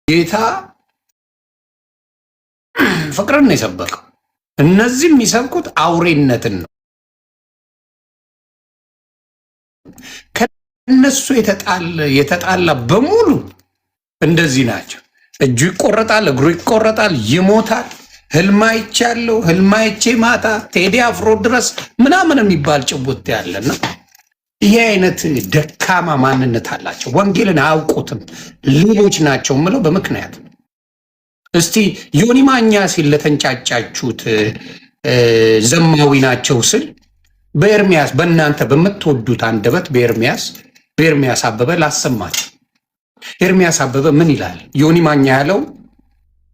ጌታ ፍቅርን ነው የሰበከው። እነዚህ የሚሰብኩት አውሬነትን ነው። ከነሱ የተጣላ በሙሉ እንደዚህ ናቸው። እጁ ይቆረጣል፣ እግሩ ይቆረጣል፣ ይሞታል። ህልም አይቻለሁ፣ ህልም አይቼ ማታ ቴዲ አፍሮ ድረስ ምናምን የሚባል ጭውት ያለና ይሄ አይነት ደካማ ማንነት አላቸው። ወንጌልን አያውቁትም፣ ሌሎች ናቸው ምለው በምክንያት። እስቲ ዮኒ ማኛ ሲል ለተንጫጫችሁት ዘማዊ ናቸው ስል በኤርሚያስ በእናንተ በምትወዱት አንደበት በኤርሚያስ አበበ ላሰማችሁ። ኤርሚያስ አበበ ምን ይላል? ዮኒ ማኛ ያለው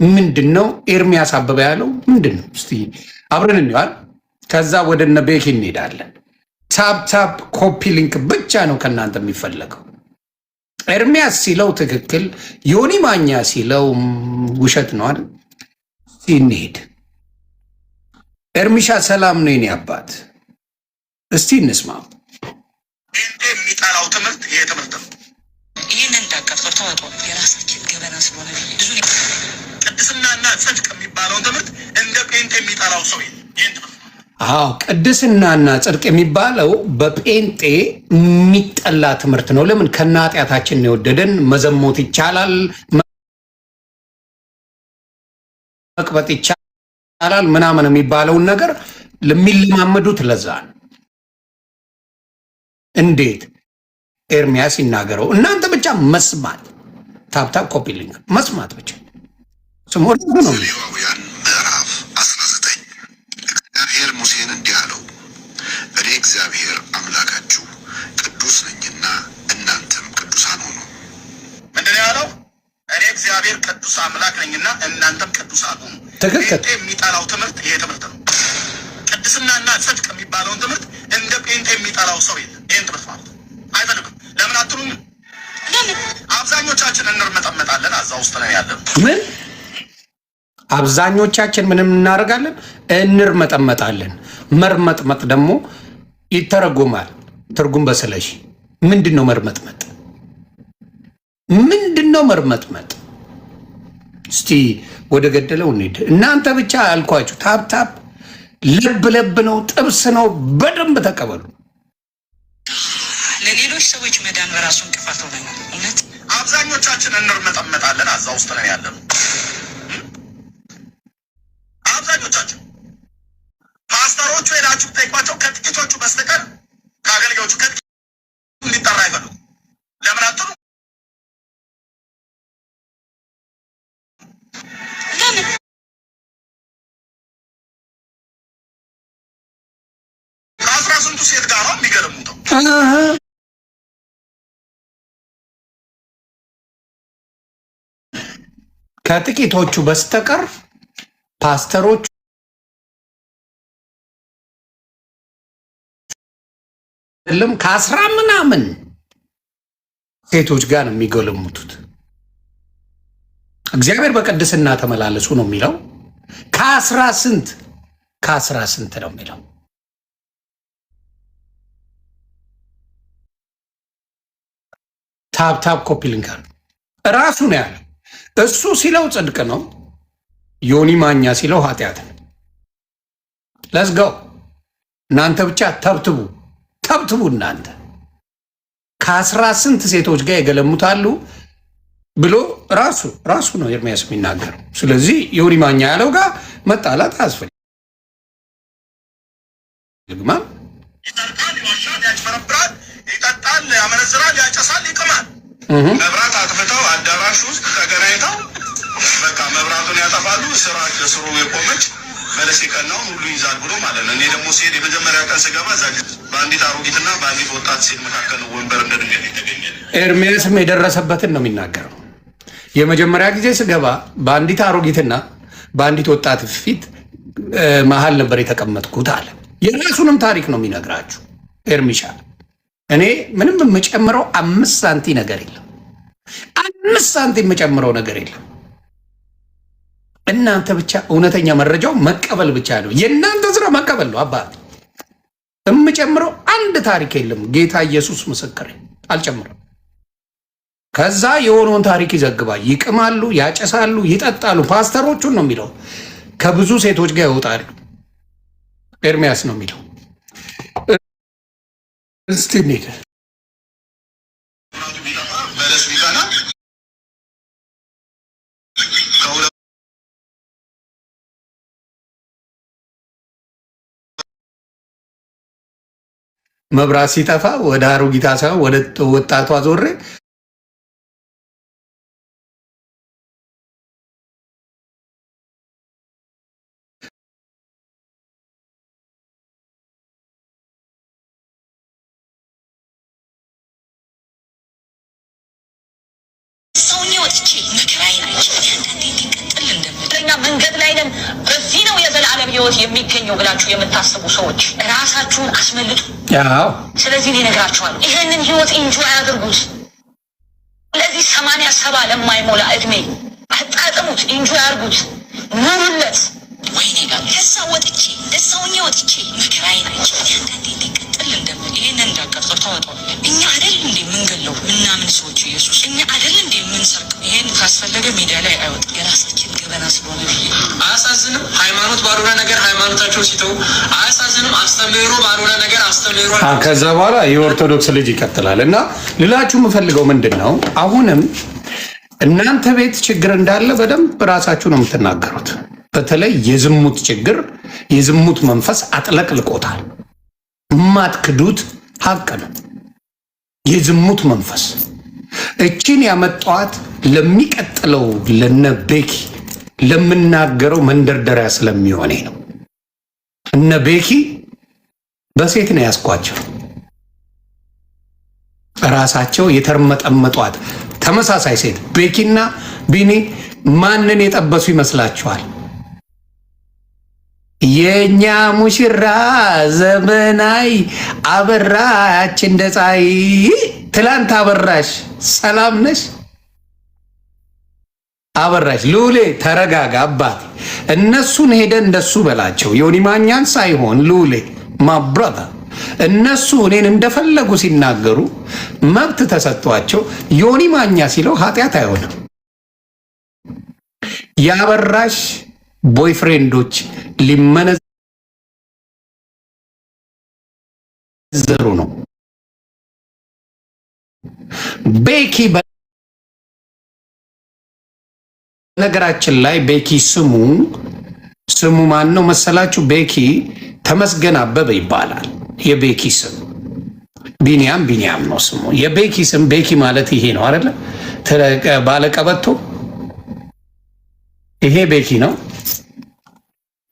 ምንድነው? ኤርሚያስ አበበ ያለው ምንድነው? እስቲ አብረን እንዋል። ከዛ ወደ እነ ቤኪ እንሄዳለን። ታፕ ኮፒ ሊንክ ብቻ ነው ከእናንተ የሚፈለገው። ኤርሚያስ ሲለው ትክክል፣ ዮኒ ማኛ ሲለው ውሸት ነው አይደል? እስቲ እንሄድ። ኤርሚሻ ሰላም ነው የኔ አባት፣ እስቲ እንስማው። የሚጠላው ትምህርት ይሄ ትምህርት ነው። ይህን እንዳቀርጠው ተወጦ የራሳችን ገበና ስለሆነ ብዙ ቅድስናና ጽድቅ የሚባለውን ትምህርት እንደ ጴንጤ የሚጠላው ሰው ይህን ትምህርት። አዎ ቅድስናና ጽድቅ የሚባለው በጴንጤ የሚጠላ ትምህርት ነው። ለምን? ከነ ኃጢአታችን የወደደን መዘሞት ይቻላል፣ መቅበጥ ይቻላል ምናምን የሚባለውን ነገር ለሚለማመዱት ለዛ ነው። እንዴት ኤርሚያስ ይናገረው? እናንተ ብቻ መስማት፣ ታፕታፕ ኮፒ ሊንክ መስማት ብቻ ስሙ ነው። ሌዋውያን ምዕራፍ 19 እግዚአብሔር ሙሴን እንዲህ አለው፣ እኔ እግዚአብሔር አምላካችሁ ቅዱስ ነኝና እናንተም ቅዱሳን ሁኑ። ምንድን ነው ያለው? እኔ እግዚአብሔር ቅዱስ አምላክ ነኝና እናንተም ቅዱሳን ሁኑ። ጴንጤ የሚጠላው ትምህርት ይሄ ትምህርት ነው። ቅድስናና ጽድቅ የሚባለውን ትምህርት እንደ ጴንጤ የሚጠላው ሰው የለም። ይህን ትምህርት ማለት አይፈልግም። ለምን አትሉም? አብዛኞቻችን እንርመጠመጣለን። እዛ ውስጥ ነው ያለን። ምን አብዛኞቻችን ምንም እናደርጋለን? እንርመጠመጣለን። መርመጥመጥ ደግሞ ይተረጎማል። ትርጉም በስለሽ ምንድን ነው መርመጥመጥ? ምንድን ነው መርመጥመጥ? እስቲ ወደ ገደለው እንሂድ። እናንተ ብቻ አልኳችሁ፣ ታፕታፕ ለብ ነው፣ ጥብስ ነው። በደንብ ተቀበሉ። ለሌሎች ሰዎች መዳን በራሱ እንቅፋት ሆነ። እውነት አብዛኞቻችን እንርመጠመጣለን። እዛ ውስጥ ነው ያለን። አብዛኞቻችን ፓስተሮቹ ሄዳችሁ ጠይቋቸው፣ ከጥቂቶቹ በስተቀር ከአገልጋዮቹ ከጥቂቱ እንዲጠራ አይፈልጉም። ለምን አትሉ? ለምን ከአስራ ስንቱ ሴት ጋር ነው የሚገለሙተው? ከጥቂቶቹ በስተቀር ፓስተሮቹ አይደለም ከአስራ ምናምን ሴቶች ጋር ነው የሚገለሙቱት። እግዚአብሔር በቅድስና ተመላለሱ ነው የሚለው። ከአስራ ስንት ነው የሚለው። ታፕታፕ ኮፒ ሊንክ ራሱ ነው ያለው። እሱ ሲለው ጽድቅ ነው፣ ዮኒ ማኛ ሲለው ኃጢአት ነው። ለዝጋው እናንተ ብቻ ተብትቡ እናንተ ከአስራ ስንት ሴቶች ጋር የገለሙታሉ ብሎ ራሱ ነው ኤርሚያስ የሚናገረው። ስለዚህ ዮኒ ማኛ ያለው ጋር መጣላት አያስፈልግም። ይጠጣል፣ ይዋሻል፣ ያጭበረብራል፣ ይጠጣል፣ ያመነዝራል፣ ያጨሳል፣ ይቅማል። መብራት አጥፍተው አዳራሽ ውስጥ ተገናኝተው በቃ መብራቱን ያጠፋሉ። ስሩ የቆመች በለስ የቀናውን ሁሉ ይዛል ብሎ ማለት ነው። እኔ ደግሞ ሲሄድ የመጀመሪያ ቀን ስገባ እዛ በአንዲት አሮጊትና በአንዲት ወጣት ሴት መካከል ወንበር እንደ ድንገት የተገኘ። ኤርሚያስም የደረሰበትን ነው የሚናገረው። የመጀመሪያ ጊዜ ስገባ በአንዲት አሮጊትና በአንዲት ወጣት ፊት መሀል ነበር የተቀመጥኩት አለ። የራሱንም ታሪክ ነው የሚነግራችሁ ኤርሚሻ። እኔ ምንም የምጨምረው 5 ሳንቲም ነገር የለም። 5 ሳንቲም የምጨምረው ነገር የለም። እናንተ ብቻ እውነተኛ መረጃው መቀበል ብቻ ነው። የእናንተ ስራ መቀበል ነው። አባት የምጨምረው አንድ ታሪክ የለም። ጌታ ኢየሱስ ምስክሬ፣ አልጨምረም። ከዛ የሆነውን ታሪክ ይዘግባል። ይቅማሉ፣ ያጨሳሉ፣ ይጠጣሉ። ፓስተሮቹን ነው የሚለው። ከብዙ ሴቶች ጋር ይወጣሉ። ኤርሚያስ ነው የሚለው። እስቲ እንሂድ። መብራት ሲጠፋ ወደ አሮጊታ ሳይሆን ወደ ወጣቷ ዞሬ መንገድ ላይ ነን፣ በዚህ ነው የዘላለም ሕይወት የሚገኘው ብላችሁ የምታስቡ ሰዎች ራሳችሁን አስመልጡ። ስለዚህ እኔ እነግራችኋለሁ፣ ይህንን ሕይወት ኢንጆይ አያድርጉት። ለዚህ 87 ለማይሞላ እድሜ አጣጥሙት፣ ኢንጆይ አድርጉት፣ ኑሩለት። ወይኔ ጋር ከዛ ወጥቼ ደሳውኝ ወጥቼ መከራዬን አይቼ አንዳንዴ እንዲቀጥል እንደምን ይህንን እንዳቀርጠው ታወጣው። እኛ አይደል እንዴ የምንገለው ምናምን ሰዎች ኢየሱስ እኛ አይደል እንዴ የምንሰርቀው? ይሄን ካስፈለገ ሜዲያ ላይ አይወጣም። የራሳችን ገበና ስለሆነ አያሳዝንም? ሃይማኖት ባልሆነ ነገር ሃይማኖታቸውን ሲተው አያሳዝንም? አስተምህሮ ባልሆነ ነገር አስተምህሮ ከዛ በኋላ የኦርቶዶክስ ልጅ ይቀጥላል። እና ልላችሁ የምፈልገው ምንድን ነው፣ አሁንም እናንተ ቤት ችግር እንዳለ በደንብ ራሳችሁ ነው የምትናገሩት። በተለይ የዝሙት ችግር፣ የዝሙት መንፈስ አጥለቅልቆታል። የማትክዱት ሀቅ ነው። የዝሙት መንፈስ እቺን ያመጣዋት ለሚቀጥለው ለነቤኪ ለምናገረው መንደርደሪያ ስለሚሆነ ነው። እነ ቤኪ በሴት ነው ያስኳቸው። ራሳቸው የተርመጠመጧት ተመሳሳይ ሴት ቤኪና ቢኒ ማንን የጠበሱ ይመስላችኋል? የኛ ሙሽራ ዘመናዊ አበራች እንደ ፀሐይ። ትላንት አበራሽ ሰላም ነሽ? አበራሽ ሉሌ ተረጋጋ አባቴ። እነሱን ሄደ እንደሱ በላቸው። ዮኒ ማኛን ሳይሆን ሉሌ ማብራታ እነሱ እኔን እንደፈለጉ ሲናገሩ መብት ተሰጥቷቸው ዮኒ ማኛ ሲለው ኃጢአት አይሆንም። ያበራሽ ቦይፍሬንዶች ሊመነዘሩ ነው። ቤኪ በነገራችን ላይ ቤኪ ስሙ ማን ነው መሰላችሁ? ቤኪ ተመስገን አበበ ይባላል የቤኪ ስም። ቢኒያም ነው ስሙ። የቤኪ ስም ቤኪ ማለት ይሄ ነው አይደለ? ባለቀበቶ ይሄ ቤኪ ነው።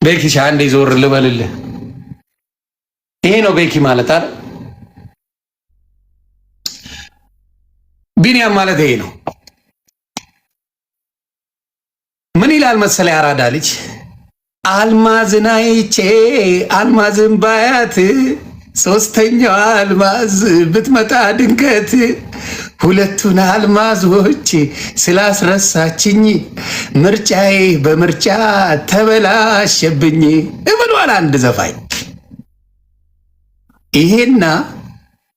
ቤኪ አንዴ ዞር ልበልልህ። ይሄ ነው ቤኪ ማለት አይደል? ቢኒያም ማለት ይሄ ነው። ምን ይላል መሰለ ያራዳ ልጅ አልማዝን አይቼ አልማዝን ባያት ሶስተኛው አልማዝ ብትመጣ ድንገት ሁለቱን አልማዞች ስላስረሳችኝ ምርጫዬ በምርጫ ተበላሸብኝ ብሏል አንድ ዘፋኝ። ይሄና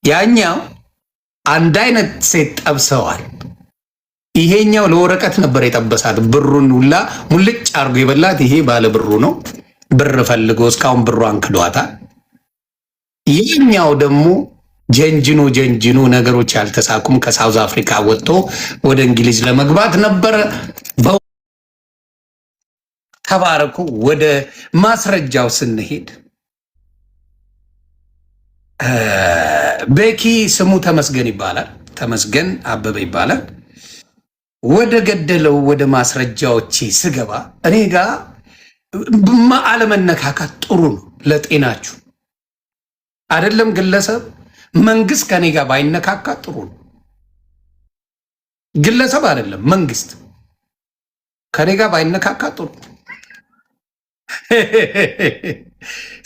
ያኛው አንድ አይነት ሴት ጠብሰዋል። ይሄኛው ለወረቀት ነበር የጠበሳት፣ ብሩን ሁላ ሙልጭ አርጎ የበላት። ይሄ ባለ ብሩ ነው፣ ብር ፈልጎ እስካሁን ብሯን ክዷታል። ይህኛው ደግሞ ጀንጅኖ ነገሮች ያልተሳኩም ከሳውዝ አፍሪካ ወጥቶ ወደ እንግሊዝ ለመግባት ነበረ። ተባረኩ። ወደ ማስረጃው ስንሄድ ቤኪ ስሙ ተመስገን ይባላል፣ ተመስገን አበበ ይባላል። ወደ ገደለው ወደ ማስረጃዎች ስገባ እኔ ጋር አለመነካካት ጥሩ ነው ለጤናችሁ። አይደለም ግለሰብ መንግስት ከኔ ጋር ባይነካካ ጥሩ ነው። ግለሰብ አይደለም መንግስት ከኔ ጋር ባይነካካ ጥሩ ነው።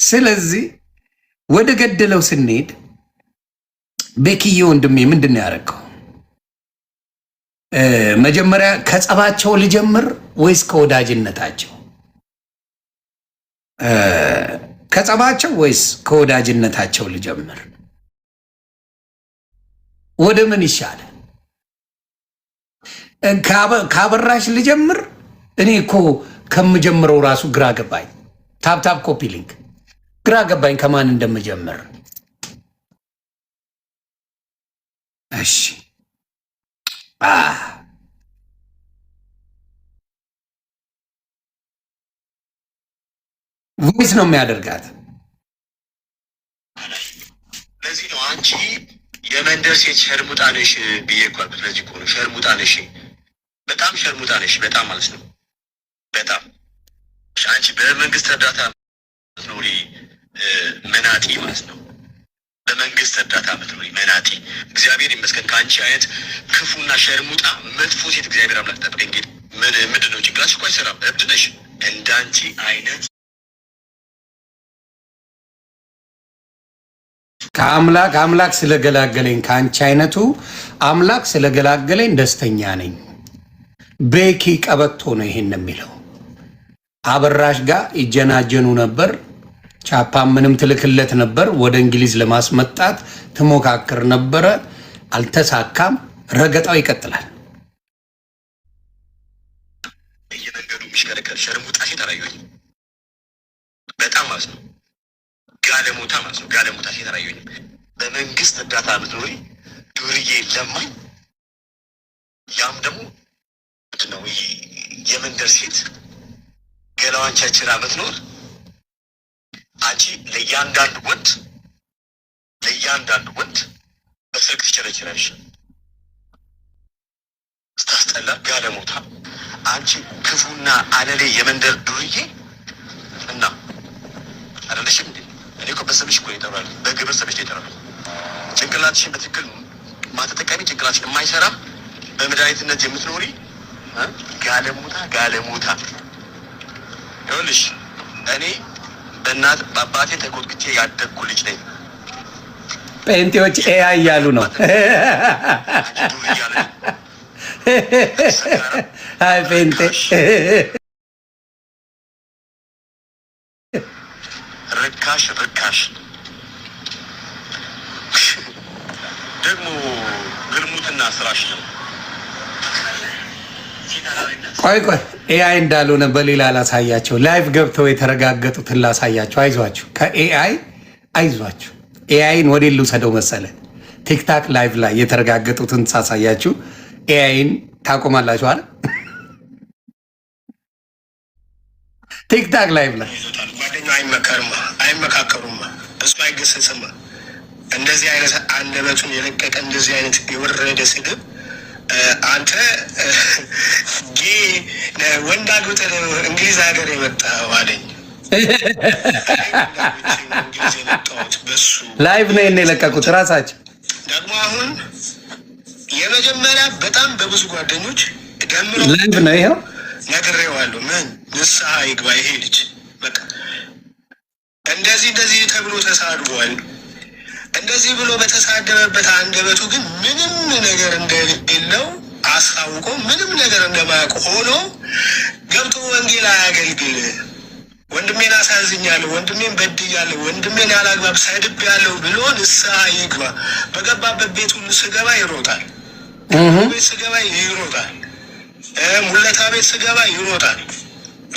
ስለዚህ ወደ ገደለው ስንሄድ ቤኪዬ ወንድሜ ምንድን ነው ያደረገው? መጀመሪያ ከጸባቸው ልጀምር ወይስ ከወዳጅነታቸው? ከጸባቸው ወይስ ከወዳጅነታቸው ልጀምር? ወደ ምን ይሻላል? ካበራሽ ልጀምር። እኔ እኮ ከምጀምረው ራሱ ግራ ገባኝ። ታፕታፕ ኮፒ ሊንክ ግራ ገባኝ ከማን እንደምጀምር። እሺ ቮይስ ነው የሚያደርጋት። ለዚህ ነው አንቺ የመንደር ሴት ሸርሙጣ ነሽ ብዬ እኮ አልኩት። ለዚህ እኮ ነው ሸርሙጣ ነሽ፣ በጣም ሸርሙጣ ነሽ፣ በጣም ማለት ነው። በጣም አንቺ በመንግስት እርዳታ ምትኖሪ መናጢ ማለት ነው። በመንግስት እርዳታ ምትኖሪ መናጢ። እግዚአብሔር ይመስገን ከአንቺ አይነት ክፉና ሸርሙጣ መጥፎ ሴት እግዚአብሔር አምላክ ጠብቀኝ። እንግዲህ ምንድን ነው ጭንቅላትሽ እኮ አይሰራም፣ እብድ ነሽ። እንዳንቺ አይነት ከአምላክ ስለገላገለኝ ከአንቺ አይነቱ አምላክ ስለገላገለኝ ደስተኛ ነኝ። ቤኪ ቀበቶ ነው ይሄን የሚለው። አበራሽ ጋር ይጀናጀኑ ነበር። ቻፓ ምንም ትልክለት ነበር። ወደ እንግሊዝ ለማስመጣት ትሞካክር ነበረ፣ አልተሳካም። ረገጣው ይቀጥላል። በየመንገዱ የሚሽከረከር ሸርሙጣ ሴት አላየሁኝም። በጣም ማለት ነው ጋለሞታ ማለት ነው። ጋለሞታ ሴት አላየሁኝም። በመንግስት እርዳታ ምትኖሪ ዱርዬ ለማኝ፣ ያም ደግሞ ምንድን ነው የመንደር ሴት ገላዋን ቸርችራ ምትኖር አንቺ ለእያንዳንዱ ወንድ በስልክ ትቸረችራለሽ። ስታስጠላ ጋለሞታ አንቺ ክፉና አለሌ የመንደር ዱርዬ እና አይደለሽም እንዴ? እኔ እኮ በስምሽ እኮ ይጠራል፣ በግብር ስምሽ ይጠራል። ጭንቅላትሽን በትክክል ማተጠቀሚ ጭንቅላትሽን የማይሰራም በመድኃኒትነት የምትኖሪ ጋለሞታ። ይኸውልሽ እኔ በእናት በአባቴ ተኮትኩቼ ያደግኩ ልጅ ነኝ። ጴንጤዎች ኤአይ እያሉ ነው። አይ ጴንጤ ርካሽ ደግሞ ግልሙትና ስራሽ ነው። ቆይ ኤአይ እንዳልሆነ በሌላ ላሳያቸው። ላይቭ ገብተው የተረጋገጡትን ላሳያቸው። አይዟችሁ፣ ከኤአይ አይዟችሁ። ኤአይን ወደ ልውሰደው መሰለ። ቲክታክ ላይቭ ላይ የተረጋገጡትን ሳሳያችሁ ኤአይን ታቆማላችሁ አይደል? ቲክታክ ላይቭ ላይ ጓደኛው አይመካከሩማ፣ እሱ አይገሰጽማ። እንደዚህ አይነት አንደበቱን የለቀቀ እንደዚህ አይነት የወረደ ስድብ አንተ ወንድ አግብተህ እንግሊዝ ሀገር የመጣኸው አለኝ። ላይቭ ነው የለቀቁት ራሳቸው። ደግሞ አሁን የመጀመሪያ በጣም በብዙ ጓደኞች ደምሮ ላይቭ ነው ይኸው ነግሬዋለሁ። ምን ንስሐ ይግባ ይሄ ልጅ። በቃ እንደዚህ ተብሎ ተሳድቧል። እንደዚህ ብሎ በተሳደበበት አንደበቱ ግን ምንም ነገር እንደሌለው አስታውቆ ምንም ነገር እንደማያውቅ ሆኖ ገብቶ ወንጌል አያገልግል። ወንድሜን አሳዝኛለሁ፣ ወንድሜን በድያለሁ፣ ወንድሜን ያላግባብ ሰድቤያለሁ ብሎ ንስሐ ይግባ። በገባበት ቤት ሁሉ ስገባ ይሮጣል፣ ቤት ስገባ ይሮጣል፣ ሙለታ ቤት ስገባ ይሮጣል።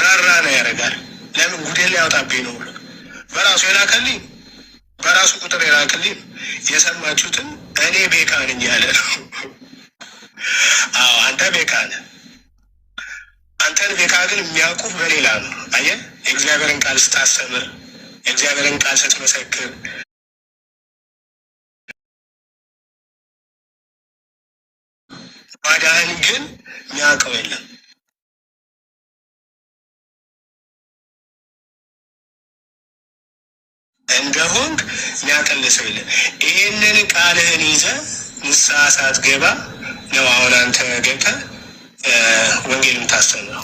ራራ ነው ያደርጋል። ለምን ጉዴን ሊያወጣብኝ ነው ብሎ በራሱ የላከልኝ በራሱ ቁጥር የላክልኝ የሰማችሁትን እኔ ቤካ ነኝ ያለ ነው። አዎ አንተ ቤካ ነህ። አንተን ቤካ ግን የሚያውቁህ በሌላ ነው። አየህ፣ የእግዚአብሔርን ቃል ስታስተምር፣ የእግዚአብሔርን ቃል ስትመሰክር ባዳህን ግን የሚያውቀው የለም። እንደሆንክ የሚያቀልሰው የለም። ይህንን ቃልህን ይዘህ ንስሐ ሳትገባ ነው አሁን አንተ ገብተህ ወንጌል የምታስተምረው።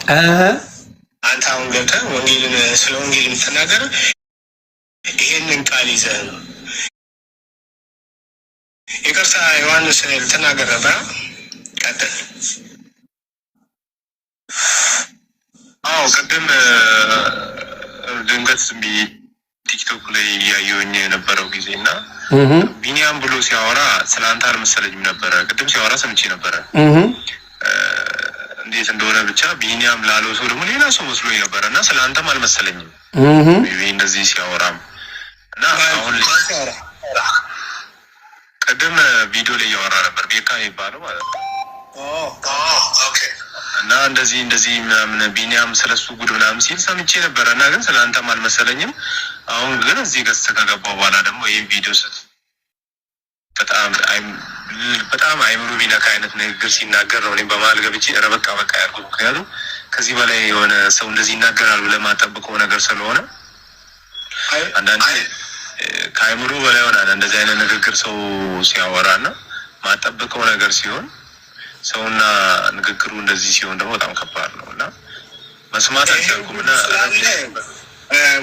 አንተ አሁን ገብተህ ወንጌልን ስለ ወንጌል የምትናገር ይህንን ቃል ይዘህ ነው። ይቅርታ ዮሐንስ ልትናገር ነበር። ቀጥል። አዎ ቅድም ድንገት ዝም ብዬ ቲክቶክ ላይ እያየሁኝ የነበረው ጊዜ እና ቢኒያም ብሎ ሲያወራ ስለ አንተ አልመሰለኝም ነበረ። ቅድም ሲያወራ ሰምቼ ነበረ። እንዴት እንደሆነ ብቻ ቢኒያም ላለው ሰው ደግሞ ሌላ ሰው መስሎኝ ነበር እና ስለአንተም አልመሰለኝም እንደዚህ ሲያወራም እና አሁን ቀደም ቪዲዮ ላይ ያወራ ነበር ቤካ የሚባለው ማለት ነው። ኦኬ እና እንደዚህ ምናምን ቢኒያም ስለሱ ጉድ ምናምን ሲል ሰምቼ ነበር እና ግን ስለአንተም አልመሰለኝም። አሁን ግን እዚህ ገዝተህ ከገባሁ በኋላ ደግሞ ይሄን ቪዲዮ በጣም አይምሮ የሚነካ አይነት ንግግር ሲናገር ነው እኔም በመሀል ገብቼ ኧረ በቃ ያልኩት። ምክንያቱም ከዚህ በላይ የሆነ ሰው እንደዚህ ይናገራል ብለህ የማጠብቀው ነገር ስለሆነ አንዳንዴ ከአይምሮ በላይ ይሆናል እንደዚህ አይነት ንግግር ሰው ሲያወራና ማጠብቀው ነገር ሲሆን ሰውና ንግግሩ እንደዚህ ሲሆን ደግሞ በጣም ከባድ ነው እና መስማት አልቻልኩም እና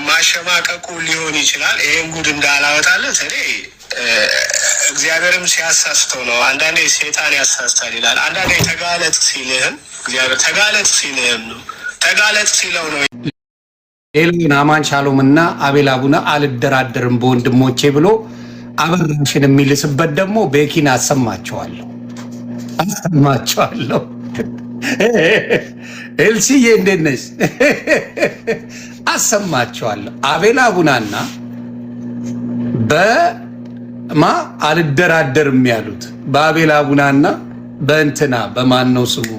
ማሸማቀቁ ሊሆን ይችላል። ይሄን ጉድ እንዳላወጣለት እኔ እግዚአብሔርም ሲያሳስተው ነው። አንዳንዴ ሴጣን ያሳስታል ይላል። አንዳንዴ ተጋለጥ ሲልህም እግዚአብሔር ተጋለጥ ሲልህም ነው። ተጋለጥ ሲለው ነው። ሌላውን አማን ሻሎም አቤል አቡነ አልደራደርም በወንድሞቼ ብሎ አበራሽን የሚልስበት ደግሞ ቤኪን አሰማቸዋለሁ። ኤልሲዬ እንዴት ነሽ? አሰማቸዋለሁ። አቤል አቡናና በማ አልደራደርም ያሉት በአቤል አቡናና በእንትና በማን ነው ስሙ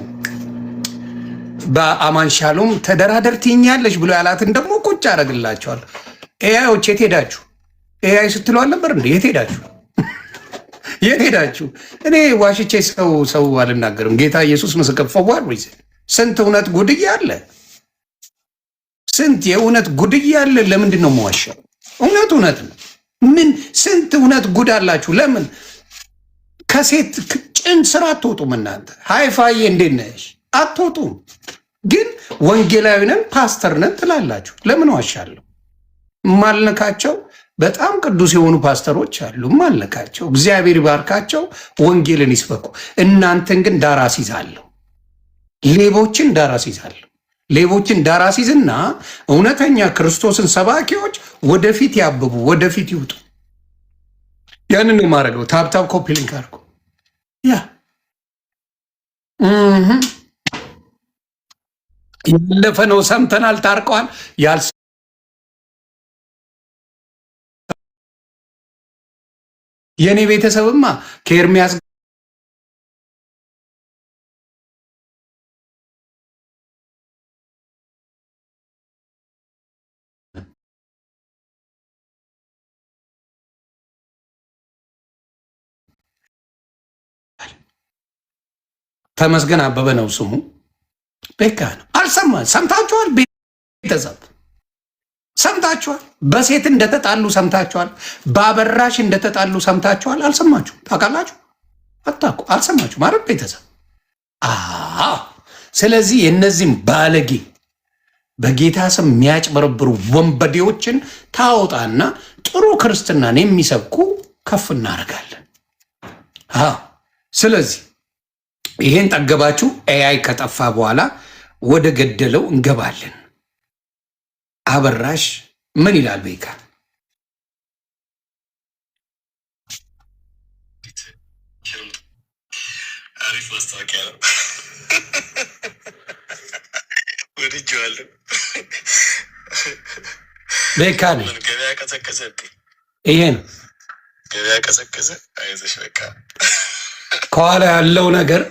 በአማን ሻሎም ተደራደር ትኛለሽ ብሎ ያላትን ደግሞ ቁጭ አደርግላቸዋል። ኤአዮች የት ሄዳችሁ? ኤአይ ስትለው አልነበር እንዴ? የት ሄዳችሁ? የት ሄዳችሁ? እኔ ዋሽቼ ሰው አልናገርም። ጌታ ኢየሱስ ምስክር ፈዋል። ስንት እውነት ጉድያ አለ፣ ስንት የእውነት ጉድያ አለ። ለምንድን ነው የምዋሻው? እውነት ነው። ምን ስንት እውነት ጉድ አላችሁ። ለምን ከሴት ጭን ስራ አትወጡም? እናንተ ሃይፋዬ እንዴት ነሽ? አትወጡም። ግን ወንጌላዊ ነን ፓስተር ነን ትላላችሁ። ለምን ዋሻለሁ? ማልነካቸው በጣም ቅዱስ የሆኑ ፓስተሮች አሉ። ማልነካቸው እግዚአብሔር ይባርካቸው፣ ወንጌልን ይስበኩ። እናንተን ግን ዳር አስይዛለሁ። ሌቦችን ዳር አስይዛለሁ። ሌቦችን ዳር አስይዝና እውነተኛ ክርስቶስን ሰባኪዎች ወደፊት ያብቡ፣ ወደፊት ይውጡ። ያንን ነው የማደርገው። ታብታብ ኮፒ ሊንክ አድርጎ ያለፈ ነው ሰምተናል፣ ታርቀዋል። የእኔ ቤተሰብማ ከኤርሚያስ ተመስገን አበበ ነው ስሙ። ቤካ ነው። ሰምታችኋል? ቤተሰብ ሰምታችኋል? በሴት እንደተጣሉ ሰምታችኋል? በአበራሽ እንደተጣሉ ሰምታችኋል? አልሰማችሁ? ታውቃላችሁ? አታውቁ? አልሰማችሁ ማለት ቤተሰብ። ስለዚህ የእነዚህም ባለጌ በጌታ ስም የሚያጭበረብሩ ወንበዴዎችን ታወጣና ጥሩ ክርስትናን የሚሰብኩ ከፍ እናደርጋለን። ስለዚህ ይሄን ጠገባችሁ። ኤአይ ከጠፋ በኋላ ወደ ገደለው እንገባለን። አበራሽ ምን ይላል? ቤካ አሪፍ ማስታወቂያ ነው። ወድጄዋለሁ። ቤካ ነው። ገበያ ቀዘቀዘ። ይሄ ነው ገበያ ቀዘቀዘ። አይዞሽ በቃ ከኋላ ያለው ነገር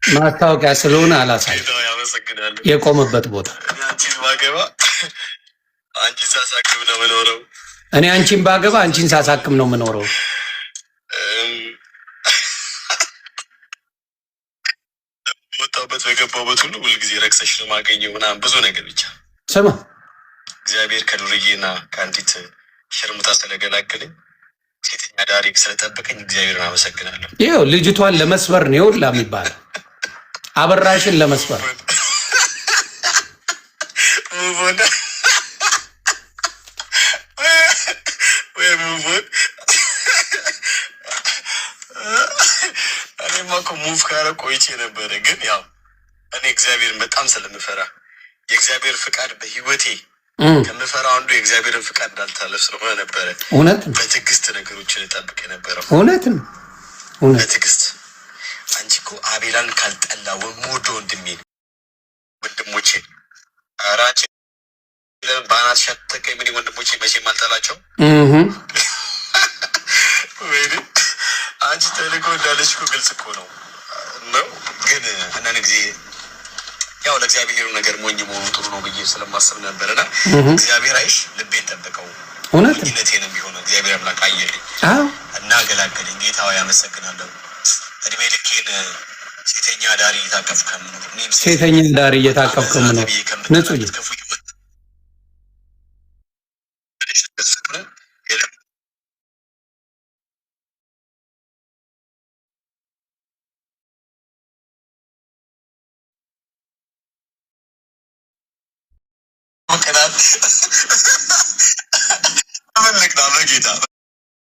ማስታወቂያ ስለሆነ አላሳይም። የቆመበት ቦታ አንቺን ሳሳክም ነው የምኖረው። እኔ አንቺን ባገባ አንቺን ሳሳክም ነው የምኖረው። በወጣሁበት በገባሁበት ሁሉ ሁልጊዜ ረክሰሽ ነው የማገኘው ምናምን ብዙ ነገር ብቻ ስማ፣ እግዚአብሔር ከዱርዬና ከአንዲት ሸርሙጣ ስለገላገለኝ ሴተኛ ዳሪ ስለጠበቀኝ እግዚአብሔርን አመሰግናለሁ። ይኸው ልጅቷን ለመስበር ነው ይኸውልህ የሚባለው፣ አበራሽን ለመስበር እኔማ እኮ ሙቭ ካረግ ቆይቼ ነበረ። ግን ያው እኔ እግዚአብሔርን በጣም ስለምፈራ የእግዚአብሔር ፍቃድ በህይወቴ ከምፈራው አንዱ የእግዚአብሔርን ፍቃድ እንዳልታለፍ ስለሆነ ነበረ። እውነት በትዕግስት ነገሮችን እጠብቅ የነበረው እውነት ነው። በትዕግስት አንቺ እኮ አቤላን ካልጠላ ወሞዶ ወንድሞቼ ኧረ አንቺ ለምን በአናት ሸተከኝ? ምን ወንድሞቼ መቼም አልጠላቸው ወይ አንቺ ተልእኮ እንዳለች እኮ ግልጽ እኮ ነው። ግን አንዳንድ ጊዜ ያው ለእግዚአብሔር ነገር ሞኝ መሆኑ ጥሩ ነው ብዬ ስለማስብ ነበርና እግዚአብሔር አይሽ ልቤን ጠብቀው እውነትነቴንም ቢሆን እግዚአብሔር አምላክ አየልኝ እና ገላገለኝ። ጌታው ያመሰግናለሁ። እድሜ ልኬን ሴተኛ ዳሪ እየታቀፍኩ ከምኖር ሴተኛ ዳሪ እየታቀፍኩ ከምኖር ንጹህ ጌታ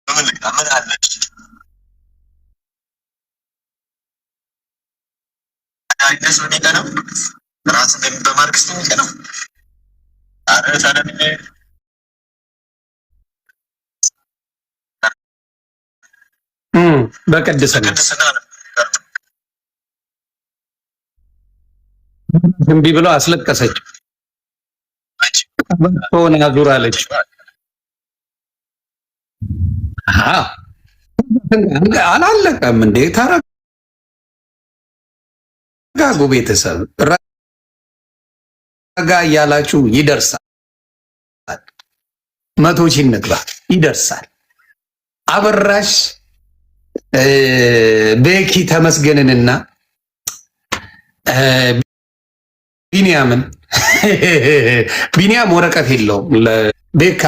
ምን አለች አይነሱ ነው ራስ በማርክስ ነው አረ ታደምኝ በቅድስና እምቢ ብሎ አስለቀሰች። ሆነ አዙራለች። አላለቀም እንዴ? ተረጋጉ ቤተሰብ፣ ረጋ እያላችሁ ይደርሳል። 100 ሺህ እንግባ ይደርሳል። አበራሽ ቤኪ ተመስገንንና ቢኒያምን ቢኒያም ወረቀት የለውም ለቤካ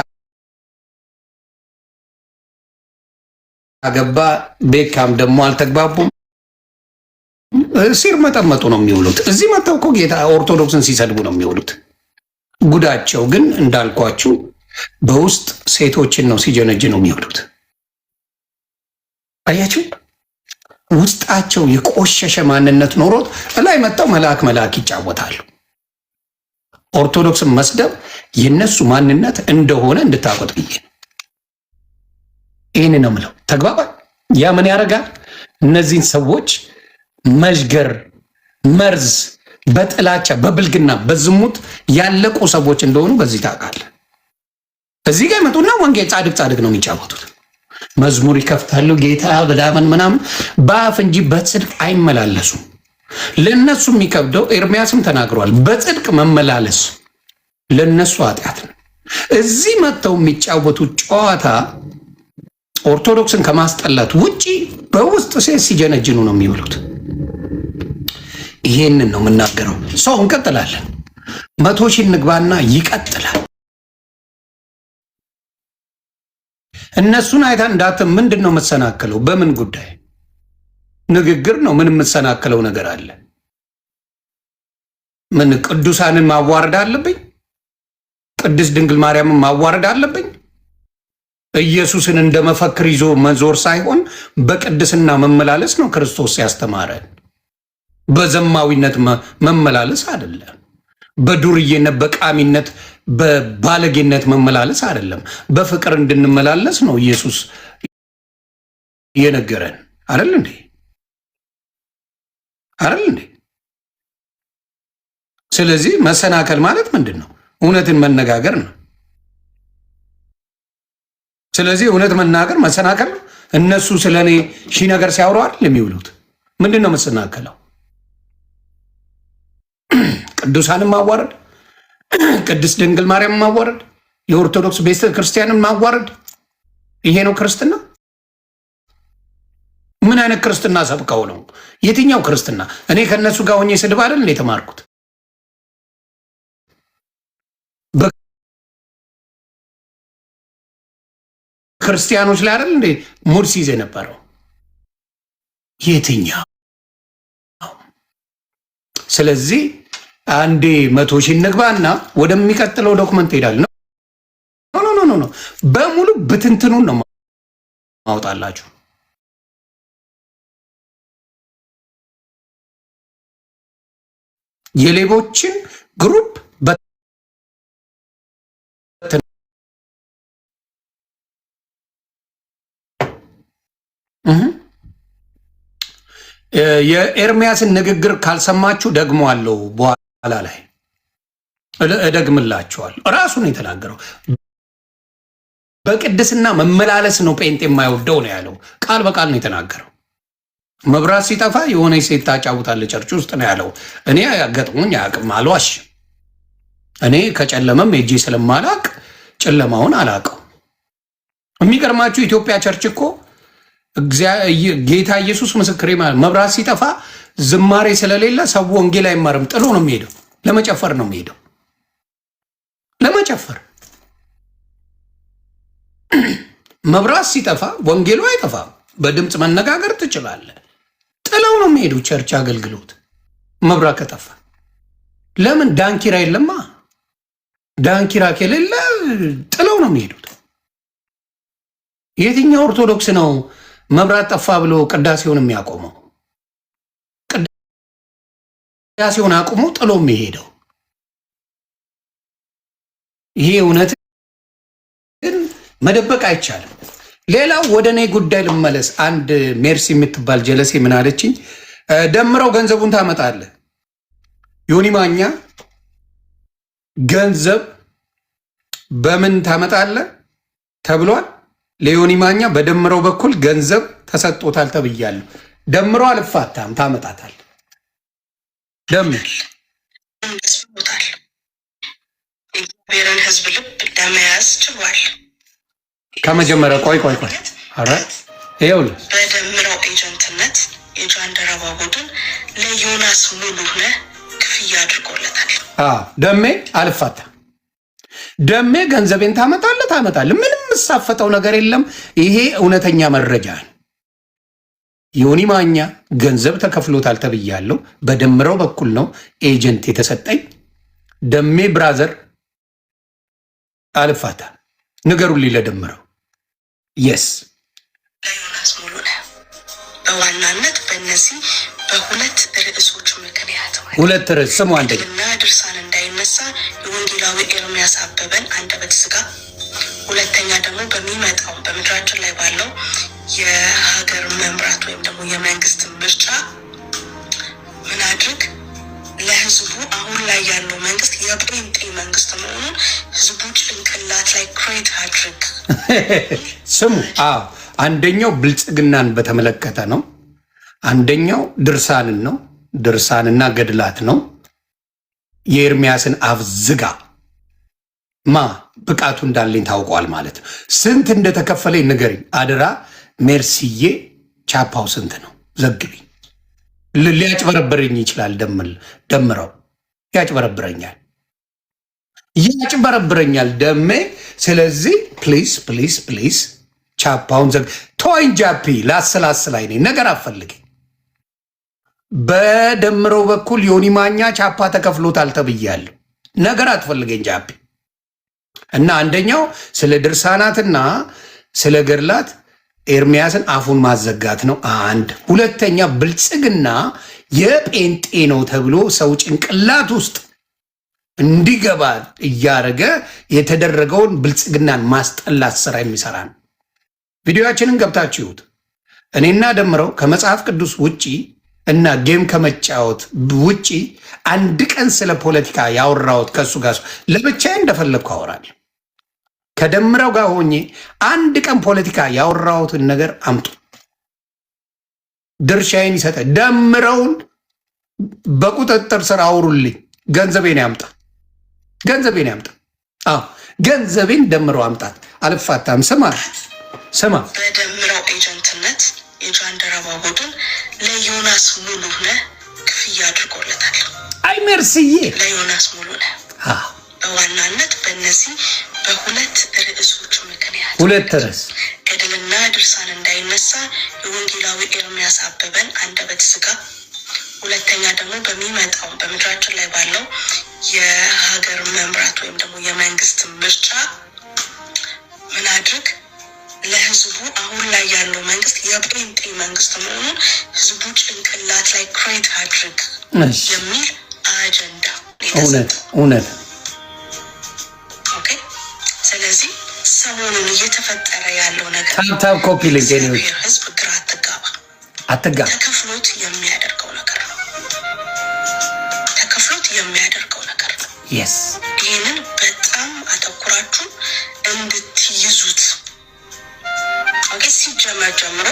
አገባ። ቤካም ደግሞ አልተግባቡም። ሲርመጠመጡ ነው የሚውሉት። እዚህ መጥተው እኮ ጌታ ኦርቶዶክስን ሲሰድቡ ነው የሚውሉት። ጉዳቸው ግን እንዳልኳችሁ በውስጥ ሴቶችን ነው ሲጀነጅ ነው የሚውሉት። አያችሁ፣ ውስጣቸው የቆሸሸ ማንነት ኖሮት እላይ መጥተው መልአክ ይጫወታሉ። ኦርቶዶክስን መስደብ የነሱ ማንነት እንደሆነ እንድታቆጥ ብዬ ይህን ነው ምለው። ተግባባ። ያ ምን ያደርጋል? እነዚህን ሰዎች መዥገር፣ መርዝ፣ በጥላቻ በብልግና በዝሙት ያለቁ ሰዎች እንደሆኑ በዚህ ታውቃለህ። እዚህ ጋር ይመጡና ወንጌል ጻድቅ ነው የሚጫወቱት። መዝሙር ይከፍታሉ፣ ጌታ በዳመን ምናምን በአፍ እንጂ በጽድቅ አይመላለሱም። ለነሱ የሚከብደው ኤርሚያስም ተናግሯል። በጽድቅ መመላለስ ለነሱ ኃጢአት ነው። እዚህ መጥተው የሚጫወቱት ጨዋታ ኦርቶዶክስን ከማስጠላት ውጪ በውስጥ ሴት ሲጀነጅኑ ነው የሚውሉት። ይሄንን ነው የምናገረው። ሰው እንቀጥላለን። 100 ሺህ እንግባና ይቀጥላል። እነሱን አይታ እንዳት ምንድን ነው የምትሰናክለው? በምን ጉዳይ ንግግር ነው? ምን የምትሰናክለው ነገር አለ? ምን ቅዱሳንን ማዋረድ አለብኝ? ቅድስት ድንግል ማርያምን ማዋረድ አለብኝ? ኢየሱስን እንደመፈክር ይዞ መዞር ሳይሆን በቅድስና መመላለስ ነው ክርስቶስ ያስተማረን። በዘማዊነት መመላለስ አይደለም። በዱርዬነት፣ በቃሚነት፣ በባለጌነት መመላለስ አይደለም። በፍቅር እንድንመላለስ ነው ኢየሱስ የነገረን። አይደል እንዴ? አይደል እንዴ? ስለዚህ መሰናከል ማለት ምንድን ነው? እውነትን መነጋገር ነው። ስለዚህ እውነት መናገር መሰናከል ነው። እነሱ ስለ እኔ ሺህ ነገር ሲያወሩ አይደል የሚውሉት? ምንድን ነው መሰናከለው? ቅዱሳንን ማዋረድ፣ ቅድስት ድንግል ማርያም ማዋረድ፣ የኦርቶዶክስ ቤተ ክርስቲያንን ማዋረድ፣ ይሄ ነው ክርስትና? ምን አይነት ክርስትና ሰብከው ነው? የትኛው ክርስትና? እኔ ከነሱ ጋር ሆኜ ስድብ አይደል እንደ የተማርኩት? ክርስቲያኖች ላይ አይደል እንዴ ሙድ ሲይዝ የነበረው? የትኛው? ስለዚህ አንዴ 100 ሺህ እንግባና ወደሚቀጥለው ዶክመንት ሄዳል። ኖ በሙሉ ብትንትኑን ነው ማውጣላችሁ። የሌቦችን ግሩፕ የኤርሚያስን ንግግር ካልሰማችሁ ደግሞ አለው በኋላ ላይ እደግምላችኋለሁ። ራሱ ነው የተናገረው። በቅድስና መመላለስ ነው ጴንጤ የማይወደው ነው ያለው። ቃል በቃል ነው የተናገረው። መብራት ሲጠፋ የሆነ ሴት ታጫውታለች ቸርች ውስጥ ነው ያለው። እኔ ያገጥሙኝ አያውቅም፣ አልዋሽም። እኔ ከጨለመም ሄጄ ስለማላቅ ጨለማውን አላውቀው። የሚገርማችሁ ኢትዮጵያ ቸርች እኮ ጌታ ኢየሱስ ምስክሬ ማለት መብራት ሲጠፋ ዝማሬ ስለሌለ ሰው ወንጌል አይማርም፣ ጥሎ ነው የሚሄደው። ለመጨፈር ነው የሚሄደው፣ ለመጨፈር። መብራት ሲጠፋ ወንጌሉ አይጠፋም፣ በድምፅ መነጋገር ትችላለህ። ጥለው ነው የሚሄዱ ቸርች አገልግሎት መብራት ከጠፋ። ለምን? ዳንኪራ የለማ። ዳንኪራ ከሌለ ጥለው ነው የሚሄዱት። የትኛው ኦርቶዶክስ ነው መብራት ጠፋ ብሎ ቅዳሴውን የሚያቆመው? ቅዳሴውን አቁሞ ጥሎ የሚሄደው። ይሄ እውነት ግን መደበቅ አይቻልም። ሌላው ወደ እኔ ጉዳይ ልመለስ። አንድ ሜርሲ የምትባል ጀለሴ ምን አለችኝ? ደምረው ገንዘቡን ታመጣለህ። ዮኒ ማኛ ገንዘብ በምን ታመጣለህ ተብሏል። ለዮኒ ማኛ በደምረው በኩል ገንዘብ ተሰጥቶታል ተብያለሁ። ደምረው አልፋታም፣ ታመጣታል። ደምር የእግዚአብሔርን ሕዝብ ልብ ለመያዝ ችሏል። ከመጀመሪያ ቆይ አረ ይኸውልህ በደምረው ኤጀንትነት የጃንደረባ ቡድን ለዮናስ ሙሉነህ ክፍያ አድርጎለታል። ደሜ አልፋታም። ደሜ ገንዘቤን ታመጣለህ። ምንም የምሳፈጠው ነገር የለም። ይሄ እውነተኛ መረጃ ነው። ዮኒ ማኛ ገንዘብ ተከፍሎታል ተብያለሁ። በደምረው በኩል ነው ኤጀንት የተሰጠኝ። ደሜ ብራዘር አልፋታም። ንገሩልኝ ለደምረው የስ ለዮናስ ሙሉነህ በዋናነት በእነዚህ በሁለት ርዕሶች ምክንያት ሁለት ርዕስ ስሙ። አንደኛ ድርሳን እንዳይነሳ የወንጌላዊ ኤርሚያስ አበበን አንደበት ዝጋ። ሁለተኛ ደግሞ በሚመጣው በምድራችን ላይ ባለው የሀገር መምራት ወይም ደግሞ የመንግስት ምርጫ ምን አድርግ ለህዝቡ አሁን ላይ ያለው መንግስት የጴንጤ መንግስት መሆኑን ህዝቡ ጭንቅላት ላይ ክሬት አድርግ። ስሙ። አንደኛው ብልጽግናን በተመለከተ ነው። አንደኛው ድርሳንን ነው። ድርሳንና ገድላት ነው። የኤርሚያስን አፍ ዝጋ። ብቃቱ እንዳለኝ ታውቋል ማለት ነው። ስንት እንደተከፈለኝ ንገረኝ አደራ። ሜርሲዬ ቻፓው ስንት ነው? ዘግቢኝ። ሊያጭበረብረኝ ይችላል። ደምረው ያጭበረብረኛል ደሜ። ስለዚህ ፕሊስ ቻፓውን ቶይን ጃፒ ላስላስላይ ነኝ። ነገር አፈልገኝ። በደምረው በኩል ዮኒ ማኛ ቻፓ ተከፍሎታል ተብያለሁ። ነገር አትፈልገኝ ጃፒ። እና አንደኛው ስለ ድርሳናትና ስለ ገድላት ኤርሚያስን አፉን ማዘጋት ነው። አንድ ሁለተኛ ብልጽግና የጴንጤ ነው ተብሎ ሰው ጭንቅላት ውስጥ እንዲገባ እያደረገ የተደረገውን ብልጽግናን ማስጠላት ስራ የሚሰራ ነው። ቪዲዮችንን ገብታችሁ ይሁት። እኔና ደምረው ከመጽሐፍ ቅዱስ ውጪ እና ጌም ከመጫወት ውጪ አንድ ቀን ስለ ፖለቲካ ያወራሁት ከሱ ጋር ለብቻዬ እንደፈለግኩ አወራለሁ። ከደምረው ጋር ሆኜ አንድ ቀን ፖለቲካ ያወራሁትን ነገር አምጡ። ድርሻዬን ይሰጠ። ደምረውን በቁጥጥር ስር አውሩልኝ። ገንዘቤን ያምጣ። ገንዘቤን ደምረው አምጣት። አልፋታም። ስማ በደምረው ኤጀንትነት የጃንደረባ ቡድን ለዮናስ ሙሉነህ ክፍያ አድርጎለታል። አይ ሜርስዬ ለዮናስ ሙሉነህ በዋናነት በእነዚህ በሁለት ርዕሶች ምክንያት ሁለት ርዕስ ገድልና ድርሳን እንዳይነሳ የወንጌላዊ ኤርሚያስ አበበን አንደበት ዝጋ። ሁለተኛ ደግሞ በሚመጣው በምድራችን ላይ ባለው የሀገር መምራት ወይም ደግሞ የመንግስት ምርጫ ምን አድርግ ለህዝቡ አሁን ላይ ያለው መንግስት የጴንጤ መንግስት መሆኑን ህዝቡ ጭንቅላት ላይ ክሬት አድርግ የሚል አጀንዳ። እውነት። ስለዚህ ሰሞኑን እየተፈጠረ ያለው ነገር ታፕ ኮፒ ሊንክ ህዝብ ግራ አትጋባ። ተከፍሎት ተከፍሎት የሚያደርገው ነገር ነው። ተከፍሎት የሚያደርገው ነገር ነው። ይህንን በጣም አተኩራችሁ እንድትይዙት። ኦኬ። ሲጀመር ጀምሮ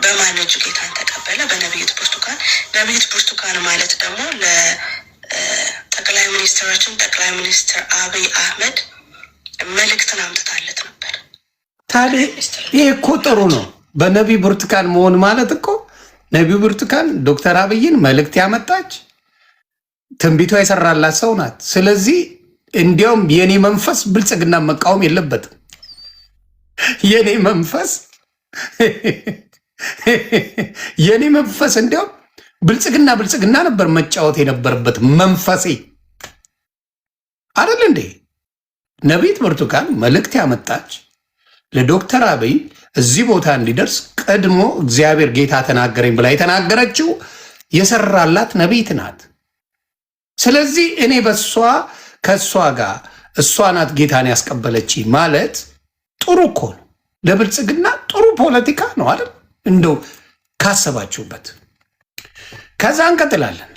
በማን እጅ ጌታን ተቀበለ? በነቢይት ብርቱካን። ነቢይት ብርቱካን ማለት ደግሞ ለጠቅላይ ሚኒስትራችን ጠቅላይ ሚኒስትር አብይ አህመድ መልእክትን አምጥታለት ነበር። ታዲያ ይህ እኮ ጥሩ ነው። በነቢይ ብርቱካን መሆን ማለት እኮ ነቢይ ብርቱካን ዶክተር አብይን መልእክት ያመጣች ትንቢቷ የሰራላት ሰው ናት። ስለዚህ እንዲያውም የኔ መንፈስ ብልጽግና መቃወም የለበትም። የኔ መንፈስ እንዲያውም ብልጽግና ነበር መጫወት የነበረበት መንፈሴ አይደል እንዴ? ነቢይት ብርቱካን መልእክት ያመጣች ለዶክተር አብይ እዚህ ቦታ እንዲደርስ ቀድሞ እግዚአብሔር ጌታ ተናገረኝ ብላ የተናገረችው የሰራላት ነቢይት ናት። ስለዚህ እኔ ከእሷ ጋር እሷ ናት ጌታን ያስቀበለች ማለት ጥሩ እኮ ነው። ለብልጽግና ጥሩ ፖለቲካ ነው አይደል? እንደው ካሰባችሁበት። ከዛ እንቀጥላለን።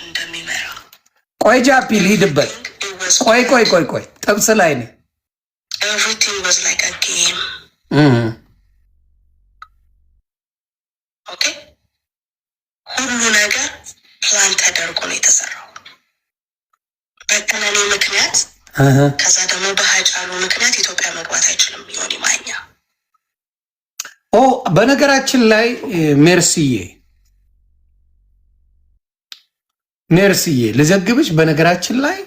ቆይ ጃፒ ልሂድበት። ቆይ ጥብስ ላይ ነኝ። Everything was like a game. ኦኬ። ሁሉ ነገር ፕላን ተደርጎ ነው የተሰራው። በቀነኔ ምክንያት ከዛ ደግሞ በሃጫሉ ምክንያት ኢትዮጵያ መግባት አይችልም ዮኒ ማኛ። በነገራችን ላይ ሜርሲዬ ልዘግብሽ። በነገራችን ላይ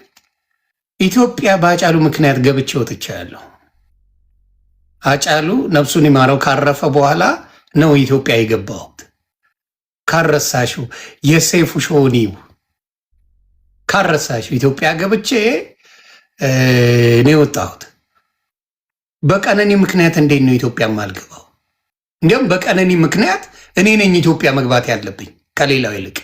ኢትዮጵያ በሃጫሉ ምክንያት ገብቼ ወጥቻለሁ። ሃጫሉ ነፍሱን ይማረው ካረፈ በኋላ ነው ኢትዮጵያ የገባሁት። ካረሳሽው የሰይፉ ሾኒው ካረሳሽው ኢትዮጵያ ገብቼ ነው የወጣሁት። በቀነኒ ምክንያት እንዴት ነው ኢትዮጵያ ማልገባው? እንዲያውም በቀነኒ ምክንያት እኔ ነኝ ኢትዮጵያ መግባት ያለብኝ ከሌላው ይልቅ።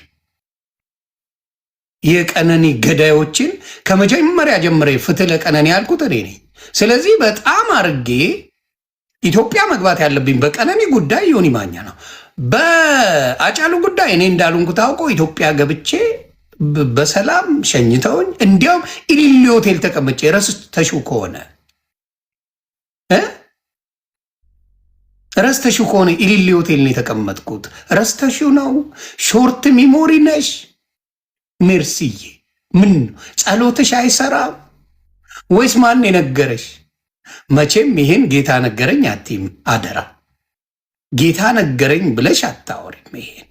የቀነኒ ገዳዮችን ከመጀመሪያ ጀምሬ ፍትህ ለቀነኒ ያልኩት እኔ ነኝ። ስለዚህ በጣም አርጌ ኢትዮጵያ መግባት ያለብኝ በቀነኒ ጉዳይ ዮኒ ማኛ ነው። በሃጫሉ ጉዳይ እኔ እንዳልኩ ታውቆ ኢትዮጵያ ገብቼ በሰላም ሸኝተውኝ፣ እንዲያውም ኢሊሊ ሆቴል ተቀምጬ ረስተሽው ከሆነ ኢሊሊ ሆቴል ነው የተቀመጥኩት። ረስተሽው ነው? ሾርት ሚሞሪ ነሽ ሜርሲዬ። ምን ጸሎትሽ አይሰራም ወይስ ማን የነገረሽ? መቼም ይሄን ጌታ ነገረኝ አትይም። አደራ ጌታ ነገረኝ ብለሽ አታወሪም። ይሄን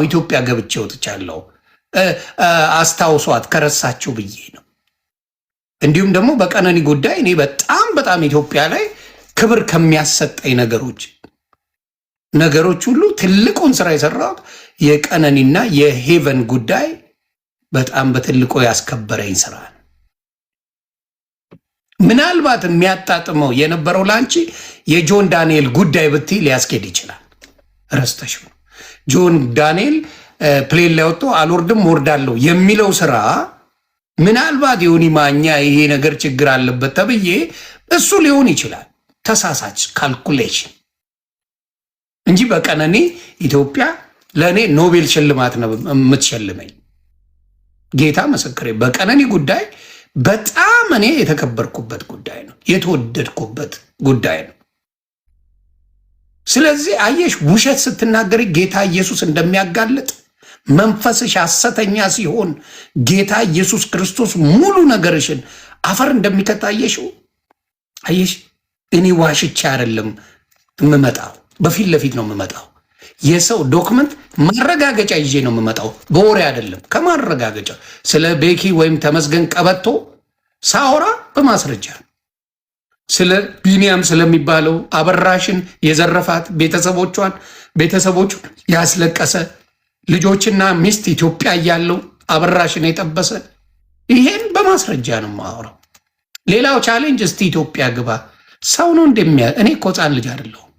ኢትዮጵያ ገብቼ ወጥቻለሁ አስታውሷት ከረሳችሁ ብዬ ነው። እንዲሁም ደግሞ በቀነኒ ጉዳይ እኔ በጣም ኢትዮጵያ ላይ ክብር ከሚያሰጠኝ ነገሮች ሁሉ ትልቁን ስራ የሰራሁት የቀነኒና የሄቨን ጉዳይ በጣም በትልቁ ያስከበረኝ ስራ ነው። ምናልባት የሚያጣጥመው የነበረው ላንቺ የጆን ዳንኤል ጉዳይ ብትይ ሊያስኬድ ይችላል። ረስተሽ ነው ጆን ዳንኤል ፕሌን ላይ ወጥቶ አልወርድም ወርዳለሁ የሚለው ስራ ምናልባት ዮኒ ማኛ ይሄ ነገር ችግር አለበት ተብዬ እሱ ሊሆን ይችላል። ተሳሳች ካልኩሌሽን እንጂ በቀነኒ ኢትዮጵያ ለእኔ ኖቤል ሽልማት ነው የምትሸልመኝ። ጌታ ምስክሬ። በቀነኒ ጉዳይ በጣም እኔ የተከበርኩበት ጉዳይ ነው፣ የተወደድኩበት ጉዳይ ነው። ስለዚህ አየሽ፣ ውሸት ስትናገሪ ጌታ ኢየሱስ እንደሚያጋልጥ መንፈስሽ ሐሰተኛ ሲሆን ጌታ ኢየሱስ ክርስቶስ ሙሉ ነገርሽን አፈር እንደሚከታየሽው አየሽ። እኔ ዋሽቻ አይደለም የምመጣው፣ በፊት ለፊት ነው የምመጣው። የሰው ዶክመንት ማረጋገጫ ይዤ ነው የምመጣው፣ በወሬ አይደለም። ከማረጋገጫ ስለ ቤኪ ወይም ተመስገን ቀበቶ ሳወራ በማስረጃ ስለ ቢኒያም ስለሚባለው አበራሽን የዘረፋት ቤተሰቦቹን ያስለቀሰ ልጆችና ሚስት ኢትዮጵያ እያለው አበራሽን የጠበሰ ይሄን በማስረጃ ነው የማወራው። ሌላው ቻሌንጅ እስቲ ኢትዮጵያ ግባ ሰው ነው እንደሚያ እኔ እኮ ሕፃን ልጅ አይደለሁም።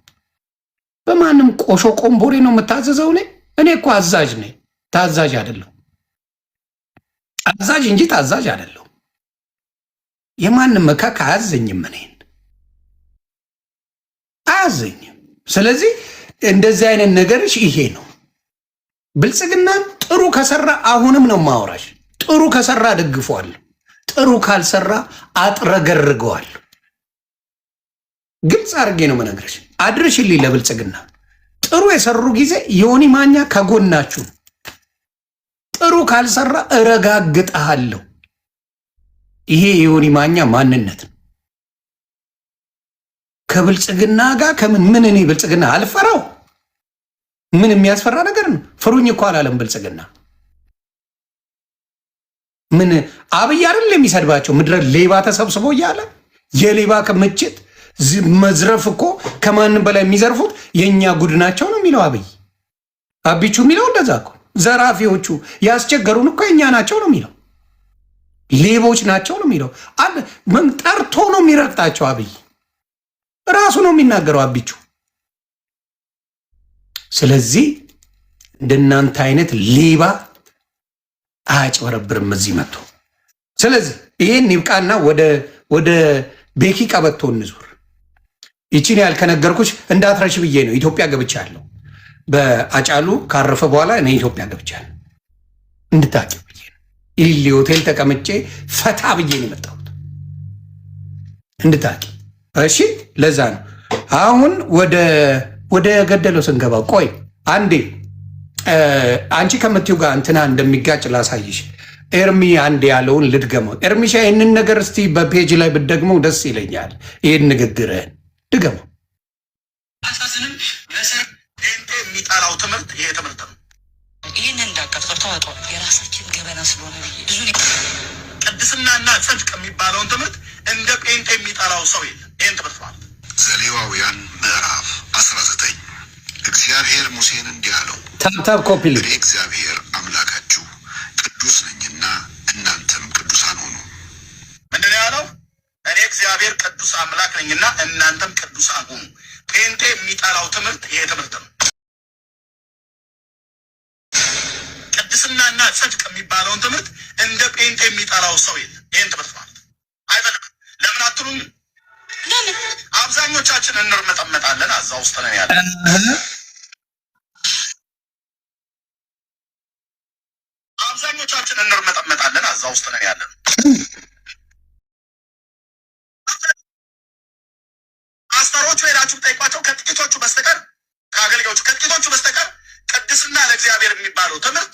በማንም ቆሾ ቆምቦሬ ነው የምታዘዘው። እኔ እኮ አዛዥ ነኝ፣ ታዛዥ አይደለሁ። አዛዥ እንጂ ታዛዥ አይደለሁ። የማንም መካክ አያዘኝም፣ እኔን አያዘኝም። ስለዚህ እንደዚህ አይነት ነገርሽ ይሄ ነው። ብልጽግና ጥሩ ከሰራ አሁንም ነው ማወራሽ። ጥሩ ከሰራ ደግፈዋለሁ፣ ጥሩ ካልሰራ አጥረገርገዋለሁ። ግልጽ አድርጌ ነው መነግረሽ። አድርሽልኝ ለብልጽግና። ጥሩ የሰሩ ጊዜ ዮኒ ማኛ ከጎናችሁ፣ ጥሩ ካልሰራ እረጋግጠሃለሁ። ይሄ የዮኒ ማኛ ማንነት ነው። ከብልጽግና ጋር ምን እኔ ብልጽግና አልፈራው። ምን የሚያስፈራ ነገር ነው? ፍሩኝ እኮ አላለም ብልጽግና። ምን አብይ አይደል የሚሰድባቸው? ምድረ ሌባ ተሰብስቦ እያለ የሌባ ክምችት መዝረፍ እኮ ከማንም በላይ የሚዘርፉት የእኛ ጉድ ናቸው ነው የሚለው አብይ። አቢቹ የሚለው እንደዛ እኮ ዘራፊዎቹ ያስቸገሩን እኮ የእኛ ናቸው ነው የሚለው። ሌቦች ናቸው ነው የሚለው። ጠርቶ ነው የሚረግጣቸው አብይ። ራሱ ነው የሚናገረው አቢቹ። ስለዚህ እንደናንተ አይነት ሌባ አያጭበረብርም እዚህ መጥቶ። ስለዚህ ይሄን ይብቃና ወደ ቤኪ ቀበቶ እንዙር። ይቺን ያልከነገርኩሽ እንዳትረሽ ብዬ ነው። ኢትዮጵያ ገብቻለሁ። በአጫሉ ካረፈ በኋላ እኔ ኢትዮጵያ ገብቻለሁ እንድታውቂው ብዬ ነው። ኢሊ ሆቴል ተቀምጬ ፈታ ብዬ ነው የመጣሁት እንድታውቂ። እሺ፣ ለዛ ነው አሁን ወደ ገደለው ስንገባ። ቆይ አንዴ አንቺ ከምትይው ጋር እንትና እንደሚጋጭ ላሳይሽ። ኤርሚ አንዴ ያለውን ልድገመው። ኤርሚሻ ይህንን ነገር እስቲ በፔጅ ላይ ብትደግመው ደስ ይለኛል። ይህን ንግግርህን ድገመው። አሳዝንም ጴንጤ የሚጠላው ትምህርት ይሄ ትምህርት ነው። ይህን እንዳቀጥቅር ተዋጠ የራሳችን ገበና ስለሆነ ብዙ ቅድስናና ጽድቅ የሚባለውን ትምህርት እንደ ጴንጤ የሚጠላው ሰው የለም። ይህን ትምህርት ማለት ዘሌዋውያን ምዕራፍ 19 እግዚአብሔር ሙሴን እንዲህ አለው፣ ታብታብ ኮፒ እኔ እግዚአብሔር አምላካችሁ ቅዱስ ነኝና እናንተም ቅዱሳን ሁኑ። ምንድን ነው ያለው? እኔ እግዚአብሔር ቅዱስ አምላክ ነኝና እናንተም ቅዱሳን ሁኑ። ጴንጤ የሚጠላው ትምህርት ይሄ ትምህርት ነው። ቅድስናና ጽድቅ የሚባለውን ትምህርት እንደ ጴንጤ የሚጠላው ሰው የለም። ይህን ትምህርት ማለት አይፈልግም። ለምን አትሉኝ? ለምን አብዛኞቻችን እንርመጠመጣለን። እዛ ውስጥ ነን ያለ አብዛኞቻችን እንርመጠመጣለን። እዛ ውስጥ ነን ያለን። ፓስተሮቹ ሄዳችሁ ጠይቋቸው። ከጥቂቶቹ በስተቀር ከአገልጋዮቹ ከጥቂቶቹ በስተቀር ቅድስና ለእግዚአብሔር የሚባለው ትምህርት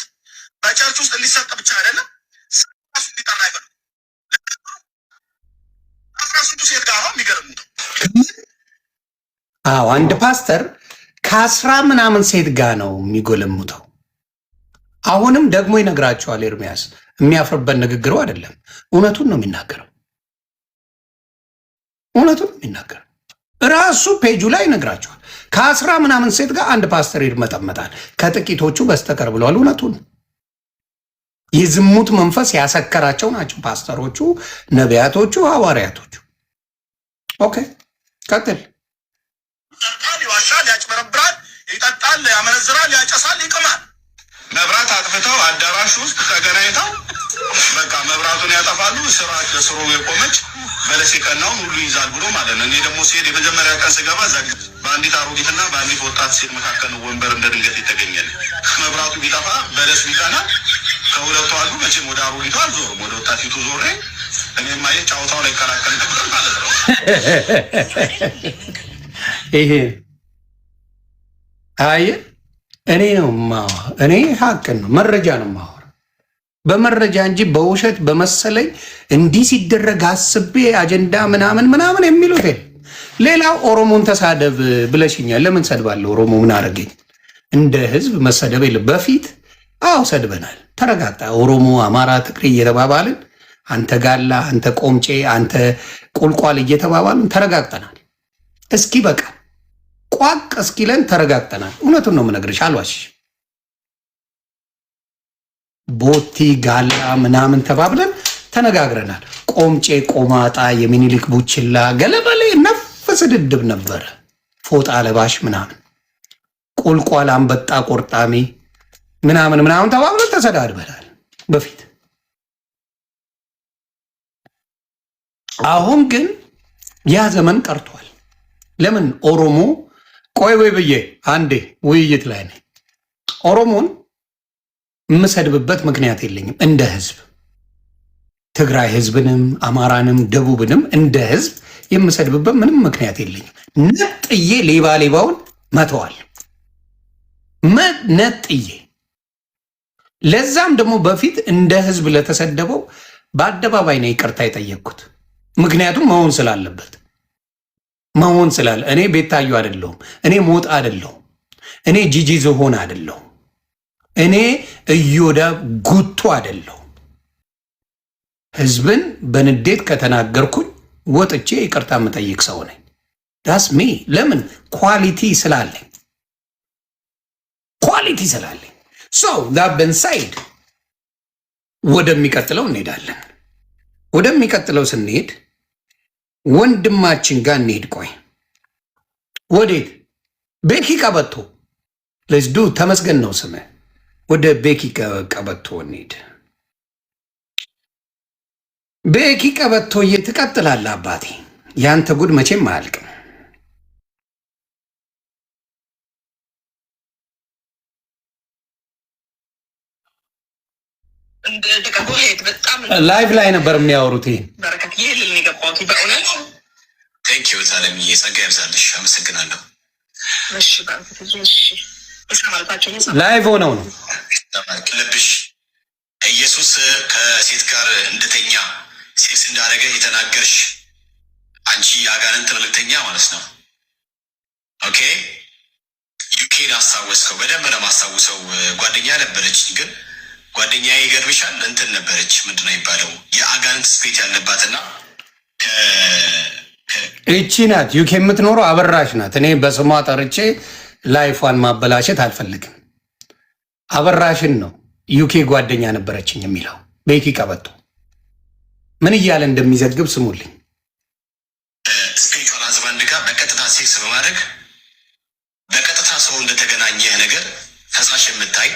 በቸርች ውስጥ እንዲሰጥ ብቻ አይደለም፣ ራሱ እንዲጠራ አይፈልጉም። ከ16 ሴት ጋር ነው የሚገርሙት። አዎ አንድ ፓስተር ከ10 ምናምን ሴት ጋር ነው የሚጎለሙተው። አሁንም ደግሞ ይነግራቸዋል። ኤርሚያስ የሚያፍርበት ንግግሩ አይደለም፣ እውነቱን ነው የሚናገረው። እውነቱን ነው የሚናገረው። ራሱ ፔጁ ላይ ይነግራቸዋል። ከ10 ምናምን ሴት ጋር አንድ ፓስተር ይርመጠመጣል ከጥቂቶቹ በስተቀር ብለዋል። እውነቱን የዝሙት መንፈስ ያሰከራቸው ናቸው ፓስተሮቹ፣ ነቢያቶቹ፣ ሐዋርያቶቹ። ኦኬ ቀጥል። ይሰርቃል፣ ይዋሻል፣ ያጭበረብራል፣ ይጠጣል፣ ያመነዝራል፣ ያጨሳል፣ ይቅማል። መብራት አጥፍተው አዳራሽ ውስጥ ተገናኝተው በቃ መብራቱን ያጠፋሉ። ስራ ለስሩ የቆመች በለስ የቀናውን ሁሉ ይዛል ብሎ ማለት ነው። እኔ ደግሞ ሲሄድ የመጀመሪያ ቀን ስገባ በአንዲት አሮጊትና በአንዲት ወጣት ሴት መካከል ወንበር እንደ ድንገት ይተገኛል። መብራቱ ቢጠፋ በለስ ቢቀና ከሁለቱ አሉ። መቼም ወደ አሮጊቷ አልዞርም፣ ወደ ወጣቲቱ ዞሬ እኔም ማየት ጫወታው ላይ ይከላከል ነበር ማለት ነው። ይሄ አየህ፣ እኔ ሀቅን ነው መረጃ ነው የማወራው በመረጃ እንጂ በውሸት በመሰለኝ እንዲህ ሲደረግ አስቤ አጀንዳ ምናምን የሚሉት ሌላው ኦሮሞን ተሳደብ ብለሽኛል። ለምን ሰድባለሁ? ኦሮሞ ምን አደረገኝ? እንደ ህዝብ መሰደብ የለም። በፊት አዎ ሰድበናል። ተረጋግጣ ኦሮሞ፣ አማራ፣ ትግሬ እየተባባልን አንተ ጋላ፣ አንተ ቆምጬ፣ አንተ ቁልቋል እየተባባልን ተረጋግጠናል። እስኪ በቃ ቋቅ እስኪለን ተረጋግጠናል። እውነቱን ነው የምነግርሽ፣ አልዋሽ። ቦቲ ጋላ ምናምን ተባብለን ተነጋግረናል። ቆምጬ፣ ቆማጣ፣ የሚኒሊክ ቡችላ፣ ገለበሌ ነፍ ስድድብ ነበረ። ፎጣ ለባሽ ምናምን፣ ቁልቋል፣ አንበጣ ቆርጣሚ ምናምን ተባብለን ተሰዳድበናል በፊት። አሁን ግን ያ ዘመን ቀርቷል። ለምን ኦሮሞ ቆይ ወይ ብዬ አንዴ ውይይት ላይ ነኝ። ኦሮሞን የምሰድብበት ምክንያት የለኝም። እንደ ህዝብ ትግራይ ህዝብንም አማራንም ደቡብንም እንደ ህዝብ የምሰድብበት ምንም ምክንያት የለኝም። ነጥዬ ሌባውን መተዋል ነጥዬ። ለዛም ደግሞ በፊት እንደ ህዝብ ለተሰደበው በአደባባይ ነው ይቅርታ የጠየቅኩት። ምክንያቱም መሆን ስላለበት መሆን ስላለ እኔ ቤታዩ አይደለሁም፣ እኔ ሞጣ አይደለሁም፣ እኔ ጂጂ ዝሆን አይደለሁም፣ እኔ እዮዳብ ጉቱ አይደለሁም። ህዝብን በንዴት ከተናገርኩኝ ወጥቼ ይቅርታ የምጠይቅ ሰው ነኝ። ዳስ ሚ ለምን ኳሊቲ ስላለኝ ሶ ዳብን ሳይድ ወደሚቀጥለው እንሄዳለን። ወደሚቀጥለው ስንሄድ ወንድማችን ጋር እንሄድ። ቆይ ወዴት? ቤኪ ቀበቶ ለዝዱ ተመስገን ነው ስምህ። ወደ ቤኪ ቀበቶ እንሄድ። ቤኪ ቀበቶ ትቀጥላለህ አባቴ። ያንተ ጉድ መቼም አያልቅም። ላይቭ ላይ ነበር የሚያወሩት። በረከት ይህ ልል የገባሁት በእውነት ቴንኪዩ ታለምዬ፣ ጸጋ ያብዛልሽ። አመሰግናለሁ። ላይቭ ሆነው ነው ልብሽ ኢየሱስ ከሴት ጋር እንደተኛ ሴክስ እንዳደረገ የተናገርሽ አንቺ የአጋንንት መልእክተኛ ማለት ነው። ኦኬ ዩኬን አስታወስከው። በደንብ ነው የማስታውሰው። ጓደኛ ነበረች፣ ግን ጓደኛ ይገርምሻል እንትን ነበረች፣ ምንድን ነው የሚባለው የአጋንንት ስፔት ያለባትና እቺ ናት ዩኬ የምትኖረው አበራሽ ናት። እኔ በስሟ ጠርቼ ላይፏን ማበላሸት አልፈልግም። አበራሽን ነው ዩኬ ጓደኛ ነበረችኝ የሚለው ቤኪ ቀበቶ ምን እያለ እንደሚዘግብ ስሙልኝ። ስፒሪቹዋል ሀዝባንድ ጋር በቀጥታ ሴክስ በማድረግ በቀጥታ ሰው እንደተገናኘ ነገር ፈሳሽ የምታይ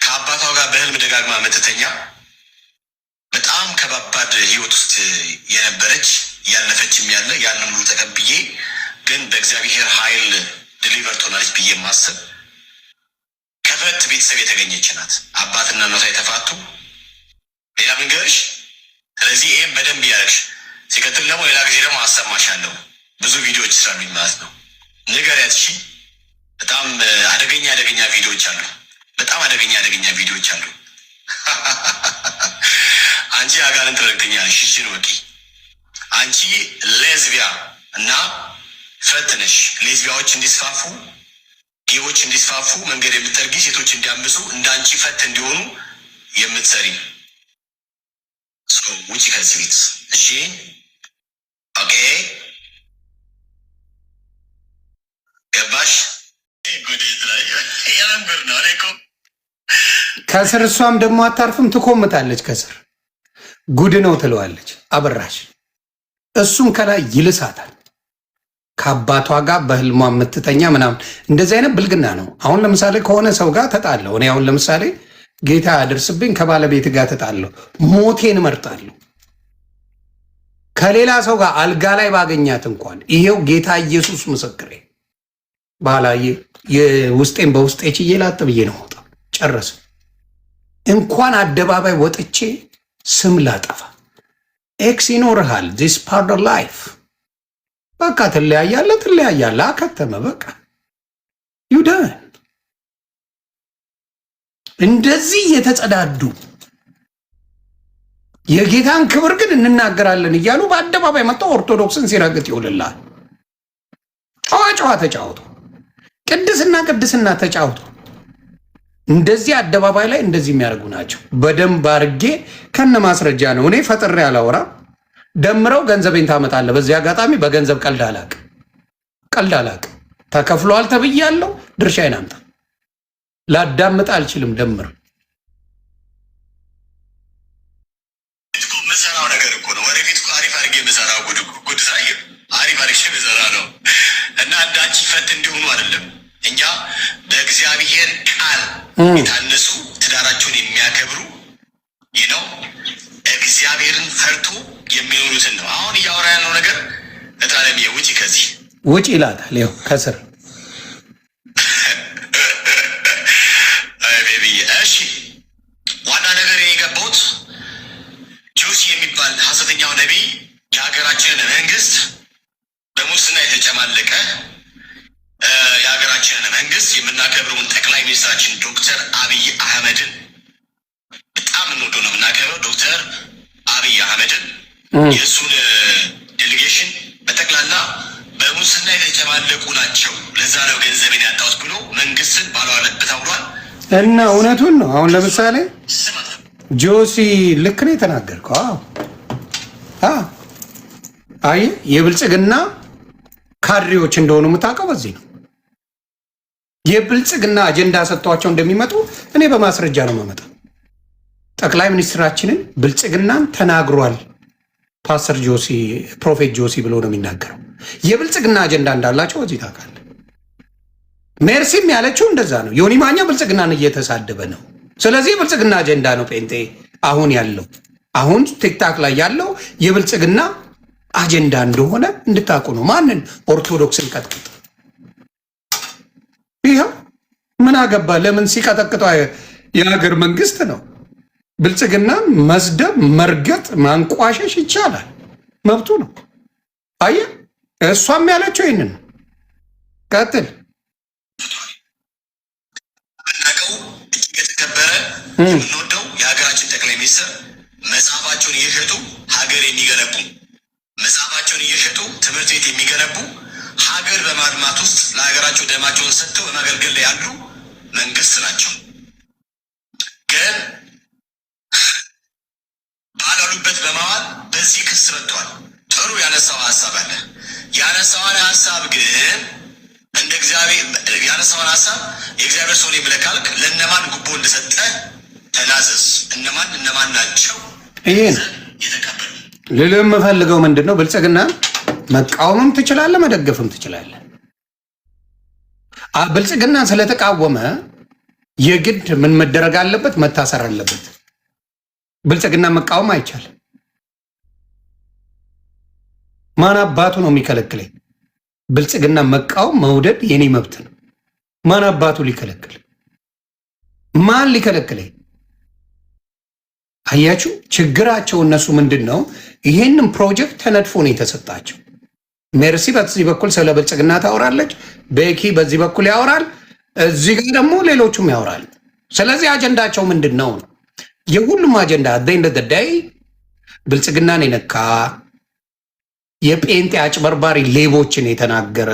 ከአባቷ ጋር በህልም ደጋግማ የምትተኛ በጣም ከባባድ ህይወት ውስጥ የነበረች ያለፈችም ያለ ያንን ሙሉ ተቀብዬ ግን በእግዚአብሔር ኃይል ዲሊቨር ትሆናለች ብዬ ማሰብ ከፈት ቤተሰብ የተገኘች ናት። አባትና እናቷ የተፋቱ ሌላ መንገርሽ። ስለዚህ ይህም በደንብ እያደረግሽ ሲቀጥል ደግሞ ሌላ ጊዜ ደግሞ አሰማሻለሁ ብዙ ቪዲዮዎች ስላሉኝ ማለት ነው። ንገሪያት እሺ። በጣም አደገኛ ቪዲዮዎች አሉ። በጣም አደገኛ ቪዲዮዎች አሉ። አንቺ አጋንንት መልእክተኛ ነሽ። እሺ ወቂ አንቺ ሌዝቢያ እና ፈትነሽ ሌዝቢያዎች እንዲስፋፉ ጌዎች እንዲስፋፉ መንገድ የምትጠርጊ ሴቶች እንዲያምፁ እንዳንቺ ፈት እንዲሆኑ የምትሰሪ ውጪ ከዚህ ቤት እሺ። ኦኬ ገባሽ? ከስር እሷም ደግሞ አታርፍም፣ ትኮምታለች። ከስር ጉድ ነው ትለዋለች አበራሽ። እሱም ከላይ ይልሳታል። ከአባቷ ጋር በህልሟ የምትተኛ ምናምን እንደዚህ አይነት ብልግና ነው። አሁን ለምሳሌ ከሆነ ሰው ጋር ተጣለሁ እኔ አሁን ለምሳሌ ጌታ ያደርስብኝ ከባለቤት ጋር ተጣለሁ፣ ሞቴን እመርጣለሁ። ከሌላ ሰው ጋር አልጋ ላይ ባገኛት እንኳን ይሄው ጌታ ኢየሱስ ምስክሬ ባላየ የውስጤን በውስጤ ችዬ ላጥ ብዬ ነው ወጣ ጨረስ። እንኳን አደባባይ ወጥቼ ስም ላጠፋ ኤክስ ይኖርሃል። ዚስ ፓርት ኦፍ ላይፍ በቃ ትለያያለ አከተመ በቃ ዩደን እንደዚህ የተጸዳዱ የጌታን ክብር ግን እንናገራለን እያሉ በአደባባይ መጣው ኦርቶዶክስን ሲረግጥ ይውልላል። ጨዋ ተጫውቶ ቅድስና ተጫውቶ እንደዚህ አደባባይ ላይ እንደዚህ የሚያደርጉ ናቸው። በደንብ አርጌ ከነ ማስረጃ ነው እኔ ፈጥሬ አላወራ። ደምረው ገንዘቤን ታመጣለህ። በዚህ አጋጣሚ በገንዘብ ቀልድ አላቅ ተከፍሏል ተብያለሁ። ድርሻዬን አምጣ። ላዳምጥ አልችልም። ደምር ምሰራው ነገር እኮ ነው። ወደፊት አሪፍ አድርጌ የምሰራው ጉድ ሳይ አሪፍ አድርጌ የምሰራ ነው እና አንዳንቺ ፈት እንዲሆኑ አይደለም። እኛ በእግዚአብሔር ቃል የታነሱ ትዳራቸውን የሚያከብሩ ይህ ነው እግዚአብሔርን ፈርቶ የሚኖሩትን ነው። አሁን እያወራ ያለው ነገር እታለም ውጪ ከዚህ ውጪ ይላታል። ይኸው ከስር ሚኒስትራችን ዶክተር አብይ አህመድን በጣም እንወደው ነው የምናከብረው። ዶክተር አብይ አህመድን የእሱን ዴሌጌሽን በጠቅላላ በሙስና የተጨማለቁ ናቸው፣ ለዛ ነው ገንዘቤን ያጣሁት ብሎ መንግስትን ባለዋለበት አውሏል። እና እውነቱን ነው። አሁን ለምሳሌ ጆሲ ልክ ነው የተናገርከው። አይ የብልጽግና ካድሬዎች እንደሆኑ የምታውቀው በዚህ ነው። የብልጽግና አጀንዳ ሰጥቷቸው እንደሚመጡ እኔ በማስረጃ ነው የማመጣው። ጠቅላይ ሚኒስትራችንን ብልጽግናን ተናግሯል ፓስተር ጆሲ ፕሮፌት ጆሲ ብሎ ነው የሚናገረው። የብልጽግና አጀንዳ እንዳላቸው እዚህ ታውቃለህ። ሜርሲም ያለችው እንደዛ ነው። ዮኒ ማኛ ብልጽግናን እየተሳደበ ነው። ስለዚህ ብልጽግና አጀንዳ ነው ጴንጤ አሁን ያለው አሁን ቲክታክ ላይ ያለው የብልጽግና አጀንዳ እንደሆነ እንድታውቁ ነው። ማንን? ኦርቶዶክስን ቀጥቅጥ። ይኸው ምን አገባ? ለምን ሲቀጠቅጠው የሀገር መንግስት ነው። ብልጽግናን መስደብ፣ መርገጥ፣ ማንቋሸሽ ይቻላል፣ መብቱ ነው። አየህ፣ እሷም ያለችው ይህንን ነው። ቀጥል። የምናውቀው እጅግ የተከበረ የምንወደው የሀገራችን ጠቅላይ ሚኒስትር መጽሐፋቸውን እየሸጡ ሀገር የሚገነቡ መጽሐፋቸውን እየሸጡ ትምህርት ቤት የሚገነቡ ሀገር በማልማት ውስጥ ለሀገራቸው ደማቸውን ሰጥተው በማገልገል ላይ ያሉ መንግስት ናቸው። ግን ባላሉበት በማዋል በዚህ ክስ መጥቷል። ጥሩ ያነሳው ሀሳብ አለ። ያነሳውን ሀሳብ ግን እንደ እግዚአብሔር ያነሳውን ሀሳብ የእግዚአብሔር ሰው ብለህ ካልክ ለእነማን ጉቦ እንደሰጠ ተናዘዝ። እነማን ናቸው? ይሄን የተቀበሉ ልልህ የምፈልገው ምንድን ነው? ብልጽግና መቃወምም ትችላለህ፣ መደገፍም ትችላለህ። ብልጽግና ስለተቃወመ የግድ ምን መደረግ አለበት? መታሰር አለበት። ብልጽግና መቃወም አይቻልም። ማን አባቱ ነው የሚከለክለኝ? ብልጽግና መቃወም መውደድ የኔ መብት ነው። ማን አባቱ ሊከለክል? ማን ሊከለክለኝ? አያችሁ ችግራቸው እነሱ ምንድን ነው? ይህንን ፕሮጀክት ተነድፎ ነው የተሰጣቸው። ሜርሲ በዚህ በኩል ስለ ብልጽግና ታወራለች፣ ቤኪ በዚህ በኩል ያወራል፣ እዚህ ጋር ደግሞ ሌሎቹም ያወራል። ስለዚህ አጀንዳቸው ምንድን ነው? የሁሉም አጀንዳ ደይ ብልጽግናን የነካ የጴንጤ አጭበርባሪ ሌቦችን የተናገረ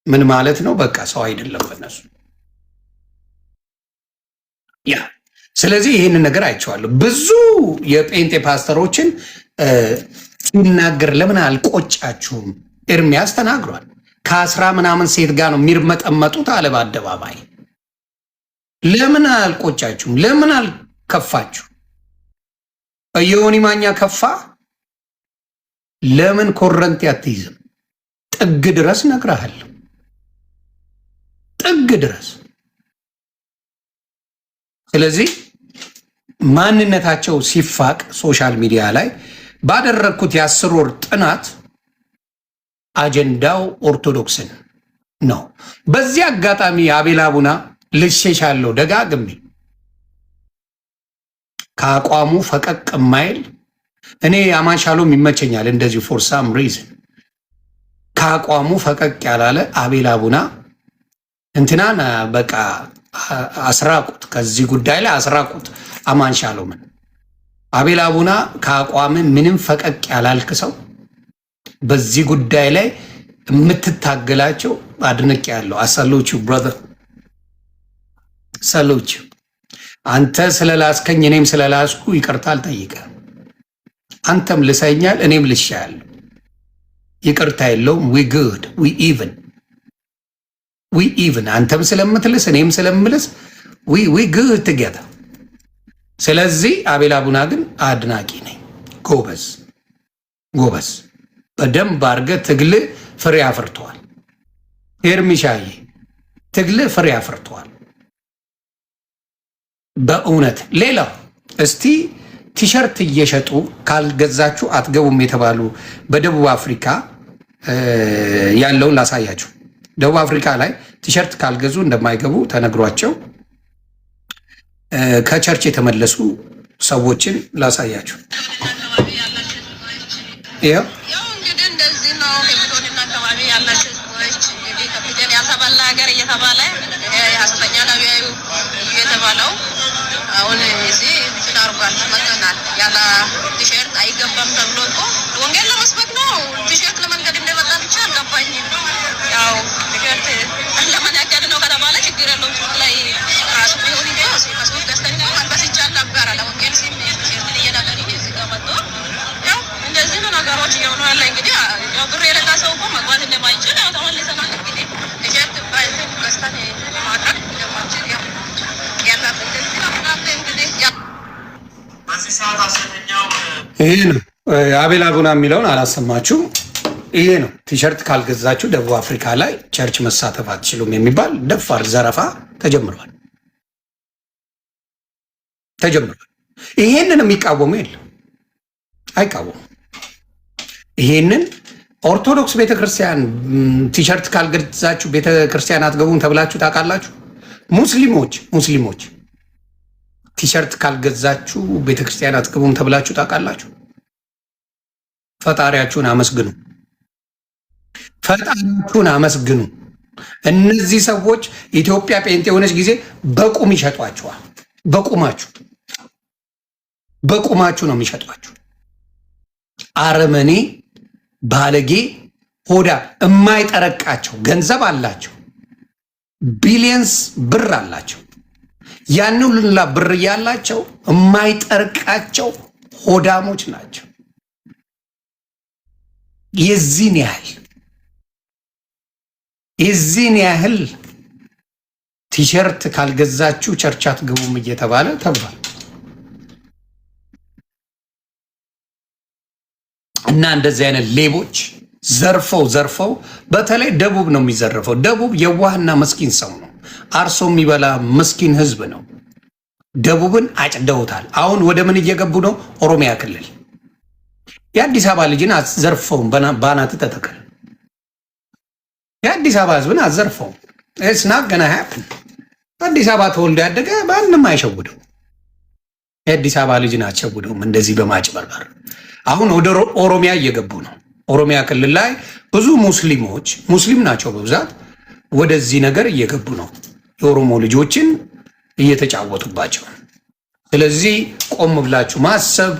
ምን ማለት ነው? በቃ ሰው አይደለም በነሱ ያ። ስለዚህ ይህንን ነገር አይቼዋለሁ። ብዙ የጴንጤ ፓስተሮችን ሲናገር ለምን አልቆጫችሁም? ኤርሚያስ ተናግሯል። ከ10 ምናምን ሴት ጋር ነው የሚርመጠመጡት አለ በአደባባይ። ለምን አልቆጫችሁም? ለምን አልከፋችሁ? ዮኒ ማኛ ከፋ? ለምን ኮረንቲ አትይዝም? ጥግ ድረስ ነግረሃለሁ፣ ጥግ ድረስ። ስለዚህ ማንነታቸው ሲፋቅ ሶሻል ሚዲያ ላይ ባደረግኩት የ10 ወር ጥናት አጀንዳው ኦርቶዶክስን ነው። በዚህ አጋጣሚ አቤል አቡና ልሼሻለሁ ደጋግሜ ከአቋሙ ፈቀቅ የማይል እኔ አማን ሻሎም ይመቸኛል እንደዚሁ ፎር ሳም ሪዝን ከአቋሙ ፈቀቅ ያላለ አቤል አቡና እንትናን በቃ አስራቁት፣ ከዚህ ጉዳይ ላይ አስራቁት አማን ሻሎምን። አቤል አቡና ከአቋም ምንም ፈቀቅ ያላልክ ሰው በዚህ ጉዳይ ላይ የምትታገላቸው አድንቅ ያለው አሰሎቹ ብራዘር ሰሎቹ። አንተ ስለላስከኝ እኔም ስለላስኩ ይቅርታ አልጠይቀም። አንተም ልሰኛል እኔም ልሻለሁ፣ ይቅርታ የለውም። ዊ ጉድ ዊ ኢቭን አንተም ስለምትልስ እኔም ስለምልስ ዊ ጉድ ቱጌዘር። ስለዚህ አቤል አቡና ግን አድናቂ ነኝ። ጎበዝ በደንብ አድርገህ ትግልህ ፍሬ አፍርተዋል። ኤርሚሻዬ ትግልህ ፍሬ አፍርተዋል በእውነት። ሌላው እስቲ ቲሸርት እየሸጡ ካልገዛችሁ አትገቡም የተባሉ በደቡብ አፍሪካ ያለውን ላሳያችሁ። ደቡብ አፍሪካ ላይ ቲሸርት ካልገዙ እንደማይገቡ ተነግሯቸው ከቸርች የተመለሱ ሰዎችን ላሳያችሁ። ያው እንግዲህ እንደዚህ ነው። ሄብሮን አካባቢ ያላችሁ ሰዎች እንግዲህ ፊደል ያልተባለ ሀገር እየተባለ ሐሰተኛ ነቢያዩ የተባለው አሁን እዚህ እንትን አድርጓል መጥተናል። ያለ ቲሸርት አይገባም ተብሎ እኮ ወንጌል ለመስበክ ነው። ቲሸርት ለመንገድ እንደመጣ ብቻ አልገባኝም። ያው ቲሸርት ለመነገድ ነው ከተባለ ችግር የለውም። ሱቅ ላይ ራሱ ቢሆን እንጂ ከሱቅ ገዝተን መልበስ ይቻል ነበረ። ለወንጌል ሲል ቲሸርትን እየነገድ እዚህ ጋር መጥቶ ያው እንደዚህ ነው ነገሮች እየሆኑ ያለ። እንግዲህ ያው ብር የሌላ ሰው እኮ መግባት እንደማይችል ያው ተመልሰናል። እንግዲህ ቲሸርት ባይዘን ገዝተን ማድረግ እንደማይችል ያው ያላበት እንደዚህ ነው እንግዲህ በዚህ ሰዓት አሰተኛው ይሄ ነው። አቤል አቡና የሚለውን አላሰማችሁም? ይሄ ነው። ቲሸርት ካልገዛችሁ ደቡብ አፍሪካ ላይ ቸርች መሳተፍ አትችሉም የሚባል ደፋር ዘረፋ ተጀምሯል። ይሄንን የሚቃወሙ የለም፣ አይቃወሙ። ይሄንን ኦርቶዶክስ ቤተክርስቲያን ቲሸርት ካልገዛችሁ ቤተክርስቲያን አትገቡም ተብላችሁ ታውቃላችሁ? ሙስሊሞች ቲሸርት ካልገዛችሁ ቤተክርስቲያን አትገቡም ተብላችሁ ታውቃላችሁ? ፈጣሪያችሁን አመስግኑ። እነዚህ ሰዎች ኢትዮጵያ ጴንጤ የሆነች ጊዜ በቁም ይሸጧችኋል። በቁማችሁ ነው የሚሸጧችሁ። አረመኔ፣ ባለጌ፣ ሆዳ የማይጠረቃቸው ገንዘብ አላቸው፣ ቢሊየንስ ብር አላቸው። ያን ሁሉ ብር ያላቸው የማይጠርቃቸው ሆዳሞች ናቸው። የዚህን ያህል ቲሸርት ካልገዛችሁ ቸርች አትገቡም እየተባለ ተብሏል። እና እንደዚህ አይነት ሌቦች ዘርፈው በተለይ ደቡብ ነው የሚዘረፈው። ደቡብ የዋህና መስኪን ሰው ነው። አርሶ የሚበላ መስኪን ህዝብ ነው። ደቡብን አጭደውታል። አሁን ወደ ምን እየገቡ ነው? ኦሮሚያ ክልል የአዲስ አበባ ልጅን አዘርፈውም ባናት ተተከለ። የአዲስ አበባ ህዝብን አዘርፈውም። ስና ገና ሀያፕን አዲስ አበባ ተወልዶ ያደገ ማንም አይሸውደው። የአዲስ አበባ ልጅን አትሸውደውም እንደዚህ በማጭበርበር። አሁን ወደ ኦሮሚያ እየገቡ ነው። ኦሮሚያ ክልል ላይ ብዙ ሙስሊም ናቸው በብዛት ወደዚህ ነገር እየገቡ ነው። የኦሮሞ ልጆችን እየተጫወቱባቸው። ስለዚህ ቆም ብላችሁ ማሰብ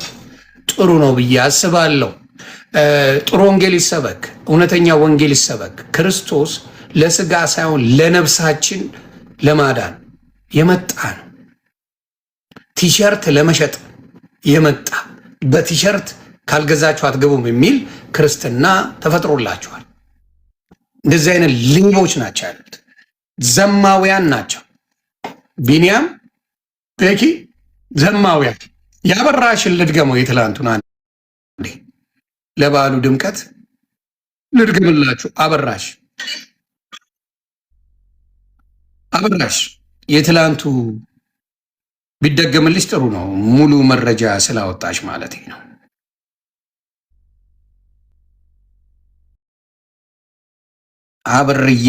ጥሩ ነው ብዬ አስባለሁ። ጥሩ ወንጌል ይሰበክ፣ እውነተኛ ወንጌል ይሰበክ። ክርስቶስ ለስጋ ሳይሆን ለነፍሳችን ለማዳን የመጣ ነው። ቲሸርት ለመሸጥ የመጣ በቲሸርት ካልገዛችሁ አትገቡም የሚል ክርስትና ተፈጥሮላችኋል። እንደዚህ አይነት ሌቦች ናቸው ያሉት፣ ዘማውያን ናቸው። ቢኒያም ቤኪ ዘማውያን። ያበራሽን ልድገመው፣ የትላንቱን አንዴ ለበዓሉ ድምቀት ልድገምላችሁ። አበራሽ የትላንቱ ቢደገምልሽ ጥሩ ነው፣ ሙሉ መረጃ ስላወጣሽ ማለት ነው። አብርዬ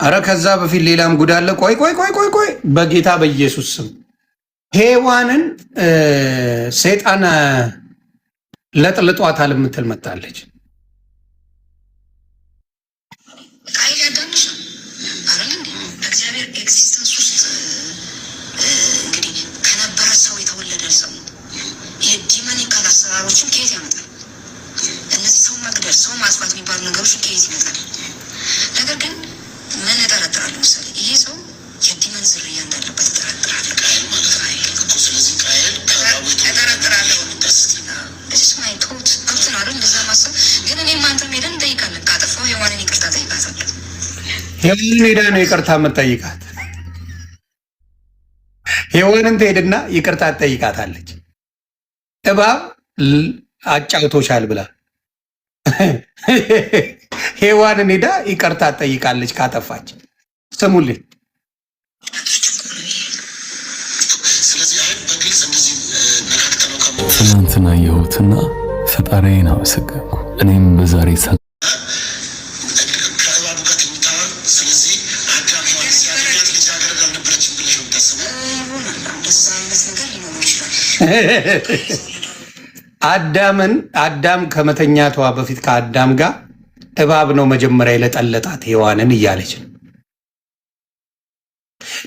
አረ ከዛ በፊት ሌላም ጉድ አለ። ቆይ በጌታ በኢየሱስ ስም ሔዋንን ሰይጣን ለጥልጧታል የምትል መጣለች። ኤግዚስተንስ ውስጥ እንግዲህ ከነበረ ሰው የተወለደ ሰው የዲመኒካል አሰራሮችን ከየት ያመጣል? እነዚህ ሰው መግደል፣ ሰው ማጥፋት የሚባሉ ነገሮችን ከየት ይመጣል? ነገር ግን ምን እጠረጥራለሁ መሰለኝ፣ ይሄ ሰው የዲመን ዝርያ እንዳለበት እጠረጥራለሁ። ስለዚህ ቃየል እጠረጥራለሁ። ማይቶት ገብትን አለ እንደዛ ማሰብ። ግን እኔም አንተም ሄደን እንጠይቃለን። ካጠፋው ሔዋንን ይቅርታ ጠይቃታለሁ። ሔዋንን ሄዳ ነው ይቅርታ የምትጠይቃት። ሔዋንን ትሄድና ይቅርታ ትጠይቃታለች። እባብ አጫውቶሻል ብላ ሔዋንን ሄዳ ይቅርታ ትጠይቃለች ካጠፋች። ስሙልኝ። ትናንትና የሁትና ፈጣሪዬን አመሰገንኩ። እኔም በዛሬ ከእባቡ ጋር ስለዚህ አዳም ሔዋን ሲያደርጋት ልጃገረድ አልነበረችም ብለሽ አዳም ከመተኛቷ በፊት ከአዳም ጋር እባብ ነው መጀመሪያ የለጠለጣት ሔዋንን እያለች ነው።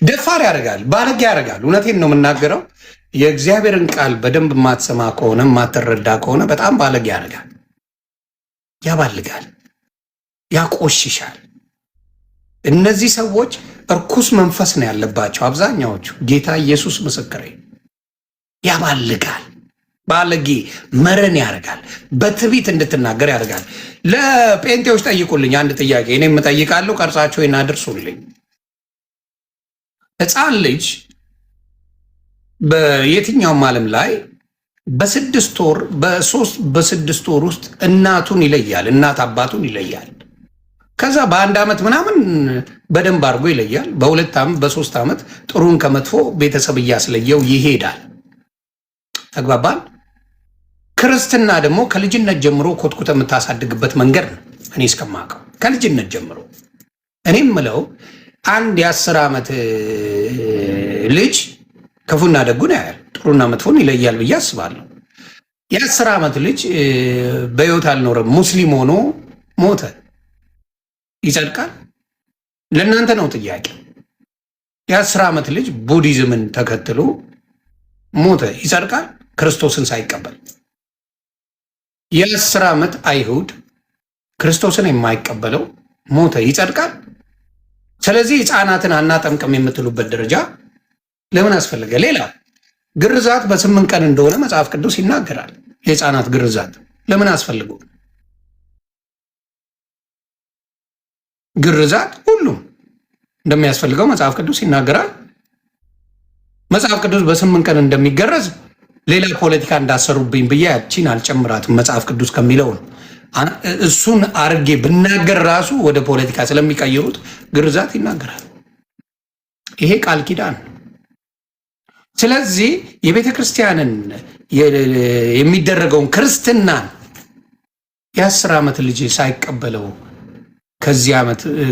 ደፋር ያደርጋል፣ ባለጌ ያደርጋል። እውነቴን ነው የምናገረው። የእግዚአብሔርን ቃል በደንብ የማትሰማ ከሆነ የማትረዳ ከሆነ በጣም ባለጌ ያደርጋል፣ ያባልጋል፣ ያቆሽሻል። እነዚህ ሰዎች እርኩስ መንፈስ ነው ያለባቸው አብዛኛዎቹ። ጌታ ኢየሱስ ምስክሬ። ያባልጋል፣ ባለጌ መረን ያደርጋል፣ በትዕቢት እንድትናገር ያደርጋል። ለጴንጤዎች ጠይቁልኝ አንድ ጥያቄ፣ እኔም እጠይቃለሁ፣ ቀርጻቸው እናድርሱልኝ። ሕፃን ልጅ በየትኛውም ዓለም ላይ በ6 ወር በ6 ወር ውስጥ እናቱን ይለያል፣ እናት አባቱን ይለያል። ከዛ በ1 ዓመት ምናምን በደንብ አድርጎ ይለያል። በ2 ዓመት በ3 ዓመት ጥሩን ከመጥፎ ቤተሰብ እያስለየው ይሄዳል። ተግባባን? ክርስትና ደግሞ ከልጅነት ጀምሮ ኮትኩተ የምታሳድግበት መንገድ ነው። እኔ እስከማውቀው ከልጅነት ጀምሮ እኔም ምለው አንድ የ10 ዓመት ልጅ ክፉና ደጉን ያያል፣ ጥሩና መጥፎን ይለያል ብዬ አስባለሁ። የ10 ዓመት ልጅ በሕይወት አልኖረም፣ ሙስሊም ሆኖ ሞተ፣ ይጸድቃል? ለእናንተ ነው ጥያቄ። የ10 ዓመት ልጅ ቡዲዝምን ተከትሎ ሞተ፣ ይጸድቃል? ክርስቶስን ሳይቀበል። የ10 ዓመት አይሁድ ክርስቶስን የማይቀበለው ሞተ፣ ይጸድቃል? ስለዚህ ሕፃናትን አናጠምቅም የምትሉበት ደረጃ ለምን አስፈለገ? ሌላ ግርዛት በ8 ቀን እንደሆነ መጽሐፍ ቅዱስ ይናገራል። የሕፃናት ግርዛት ለምን አስፈልጉ? ግርዛት ሁሉም እንደሚያስፈልገው መጽሐፍ ቅዱስ ይናገራል። መጽሐፍ ቅዱስ በ8 ቀን እንደሚገረዝ ሌላ ፖለቲካ እንዳሰሩብኝ ብዬ ያቺን አልጨምራትም። መጽሐፍ ቅዱስ ከሚለው ነው። እሱን አርጌ ብናገር ራሱ ወደ ፖለቲካ ስለሚቀይሩት ግርዛት ይናገራል። ይሄ ቃል ኪዳን። ስለዚህ የቤተ ክርስቲያንን የሚደረገውን ክርስትናን የ10 ዓመት ልጅ ሳይቀበለው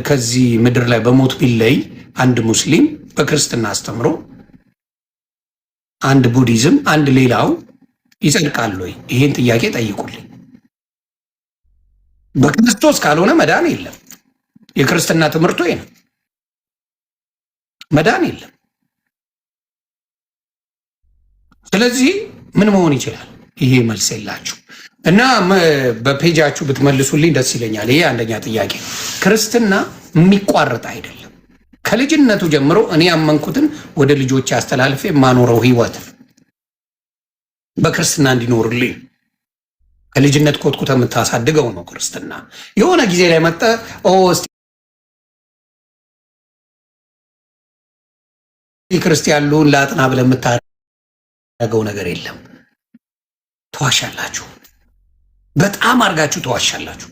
ከዚህ ምድር ላይ በሞት ቢለይ አንድ ሙስሊም በክርስትና አስተምሮ አንድ ቡዲዝም አንድ ሌላው ይጸድቃል ወይ? ይሄን ጥያቄ ጠይቁልኝ። በክርስቶስ ካልሆነ መዳን የለም። የክርስትና ትምህርቱ ይሄ ነው። መዳን የለም። ስለዚህ ምን መሆን ይችላል? ይሄ መልስ የላችሁ እና በፔጃችሁ ብትመልሱልኝ ደስ ይለኛል። ይሄ አንደኛ ጥያቄ። ክርስትና የሚቋረጥ አይደለም። ከልጅነቱ ጀምሮ እኔ ያመንኩትን ወደ ልጆች አስተላልፌ የማኖረው ህይወት በክርስትና እንዲኖርልኝ ከልጅነት ኮትኩተ የምታሳድገው ነው ክርስትና። የሆነ ጊዜ ላይ መጠ ክርስቲያን ልሁን ላጥና ብለህ የምታደርገው ነገር የለም። ተዋሻላችሁ፣ በጣም አድርጋችሁ ተዋሻላችሁ።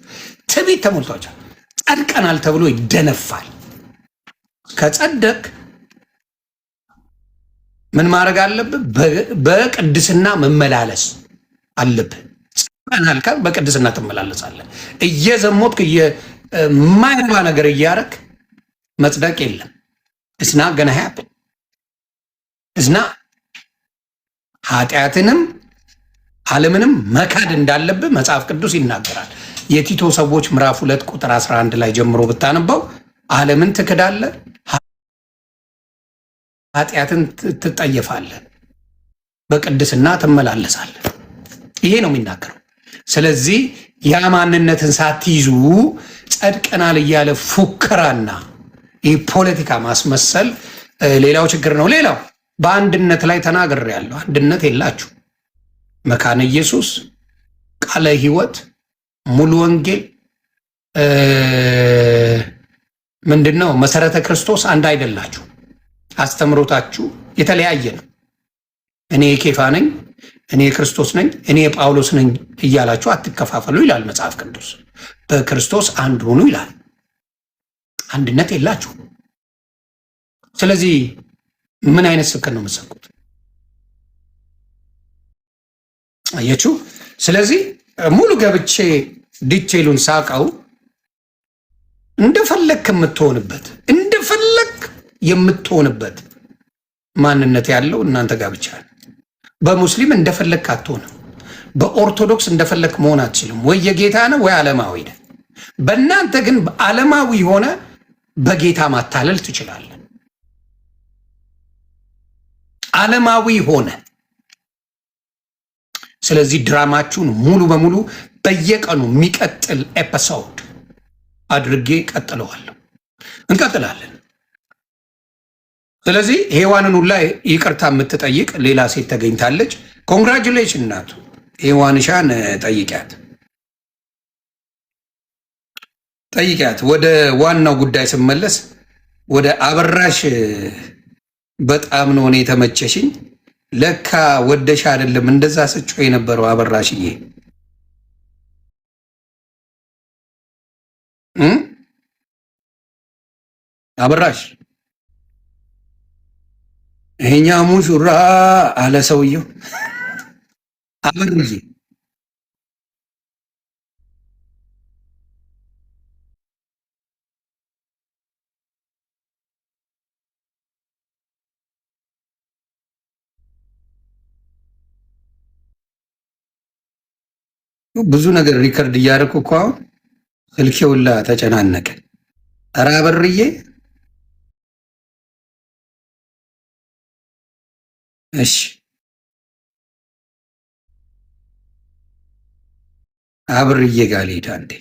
ትዕቢት ተሞልቷችኋል። ጸድቀናል ተብሎ ይደነፋል። ከጸደቅ ምን ማድረግ አለብህ? በቅድስና መመላለስ አለብህ። ጸድቀናል ካል በቅድስና ትመላለሳለህ። እየዘሞትክ የማይረባ ነገር እያረክ መጽደቅ የለም። እስና ገና happen እስና ኃጢአትንም ዓለምንም መካድ እንዳለብህ መጽሐፍ ቅዱስ ይናገራል። የቲቶ ሰዎች ምዕራፍ 2 ቁጥር 11 ላይ ጀምሮ ብታነበው ዓለምን ትክዳለህ፣ ኃጢአትን ትጠየፋለህ፣ በቅድስና ትመላለሳለህ። ይሄ ነው የሚናገረው። ስለዚህ ያ ማንነትን ሳትይዙ ጸድቀናል እያለ ፉከራና ይህ ፖለቲካ ማስመሰል ሌላው ችግር ነው። ሌላው በአንድነት ላይ ተናግሬያለሁ። አንድነት የላችሁ። መካነ ኢየሱስ፣ ቃለ ሕይወት፣ ሙሉ ወንጌል ምንድነው? መሰረተ ክርስቶስ አንድ አይደላችሁ። አስተምሮታችሁ የተለያየ ነው። እኔ የኬፋ ነኝ፣ እኔ የክርስቶስ ነኝ፣ እኔ የጳውሎስ ነኝ እያላችሁ አትከፋፈሉ ይላል መጽሐፍ ቅዱስ። በክርስቶስ አንድ ሁኑ ይላል። አንድነት የላችሁ። ስለዚህ ምን አይነት ስብከት ነው የምትሰብኩት? አያችሁ። ስለዚህ ሙሉ ገብቼ ዲቴሉን ሳቀው እንደፈለክ የምትሆንበት ማንነት ያለው እናንተ ጋር ብቻ ነው። በሙስሊም እንደፈለክ አትሆንም። በኦርቶዶክስ እንደፈለክ መሆን አትችልም። ወይ የጌታ ነው ወይ ዓለማዊ ነህ። በእናንተ ግን ዓለማዊ ሆነ በጌታ ማታለል ትችላለህ። ዓለማዊ ሆነ። ስለዚህ ድራማችሁን ሙሉ በሙሉ በየቀኑ የሚቀጥል ኤፒሶድ አድርጌ ቀጥለዋለሁ። እንቀጥላለን። ስለዚህ ሔዋንን ሁላ ይቅርታ የምትጠይቅ ሌላ ሴት ተገኝታለች። ኮንግራጁሌሽን እናቱ ሔዋንሻን ጠይቂያት። ወደ ዋናው ጉዳይ ስመለስ ወደ አበራሽ በጣም ነው እኔ የተመቸሽኝ። ለካ ወደሽ አይደለም እንደዛ ስጮ የነበረው አበራሽዬ። አበራሽ ይሄኛ ሙሽራ አለ ሰውየው። አበርዬ ብዙ ነገር ሪከርድ እያደረኩ እኮ አሁን ስልኬ ሁላ ተጨናነቀ። ኧረ አበርዬ እሺ አብርዬ ጋር ልሄድ አንዴ።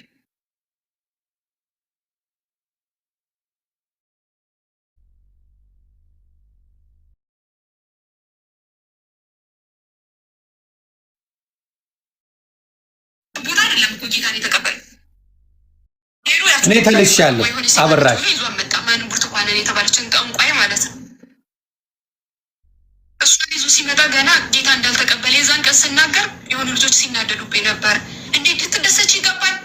እኔ ተልሻለሁ አበራሽ ብርቱካንን የተባለችን ጠንቋይ ማለት ነው። እሷን ይዞ ሲመጣ ገና ጌታ እንዳልተቀበለ የዛን ቀን ስናገር የሆኑ ልጆች ሲናደዱብኝ ነበር። እንዴት ልትደሰች ይገባል?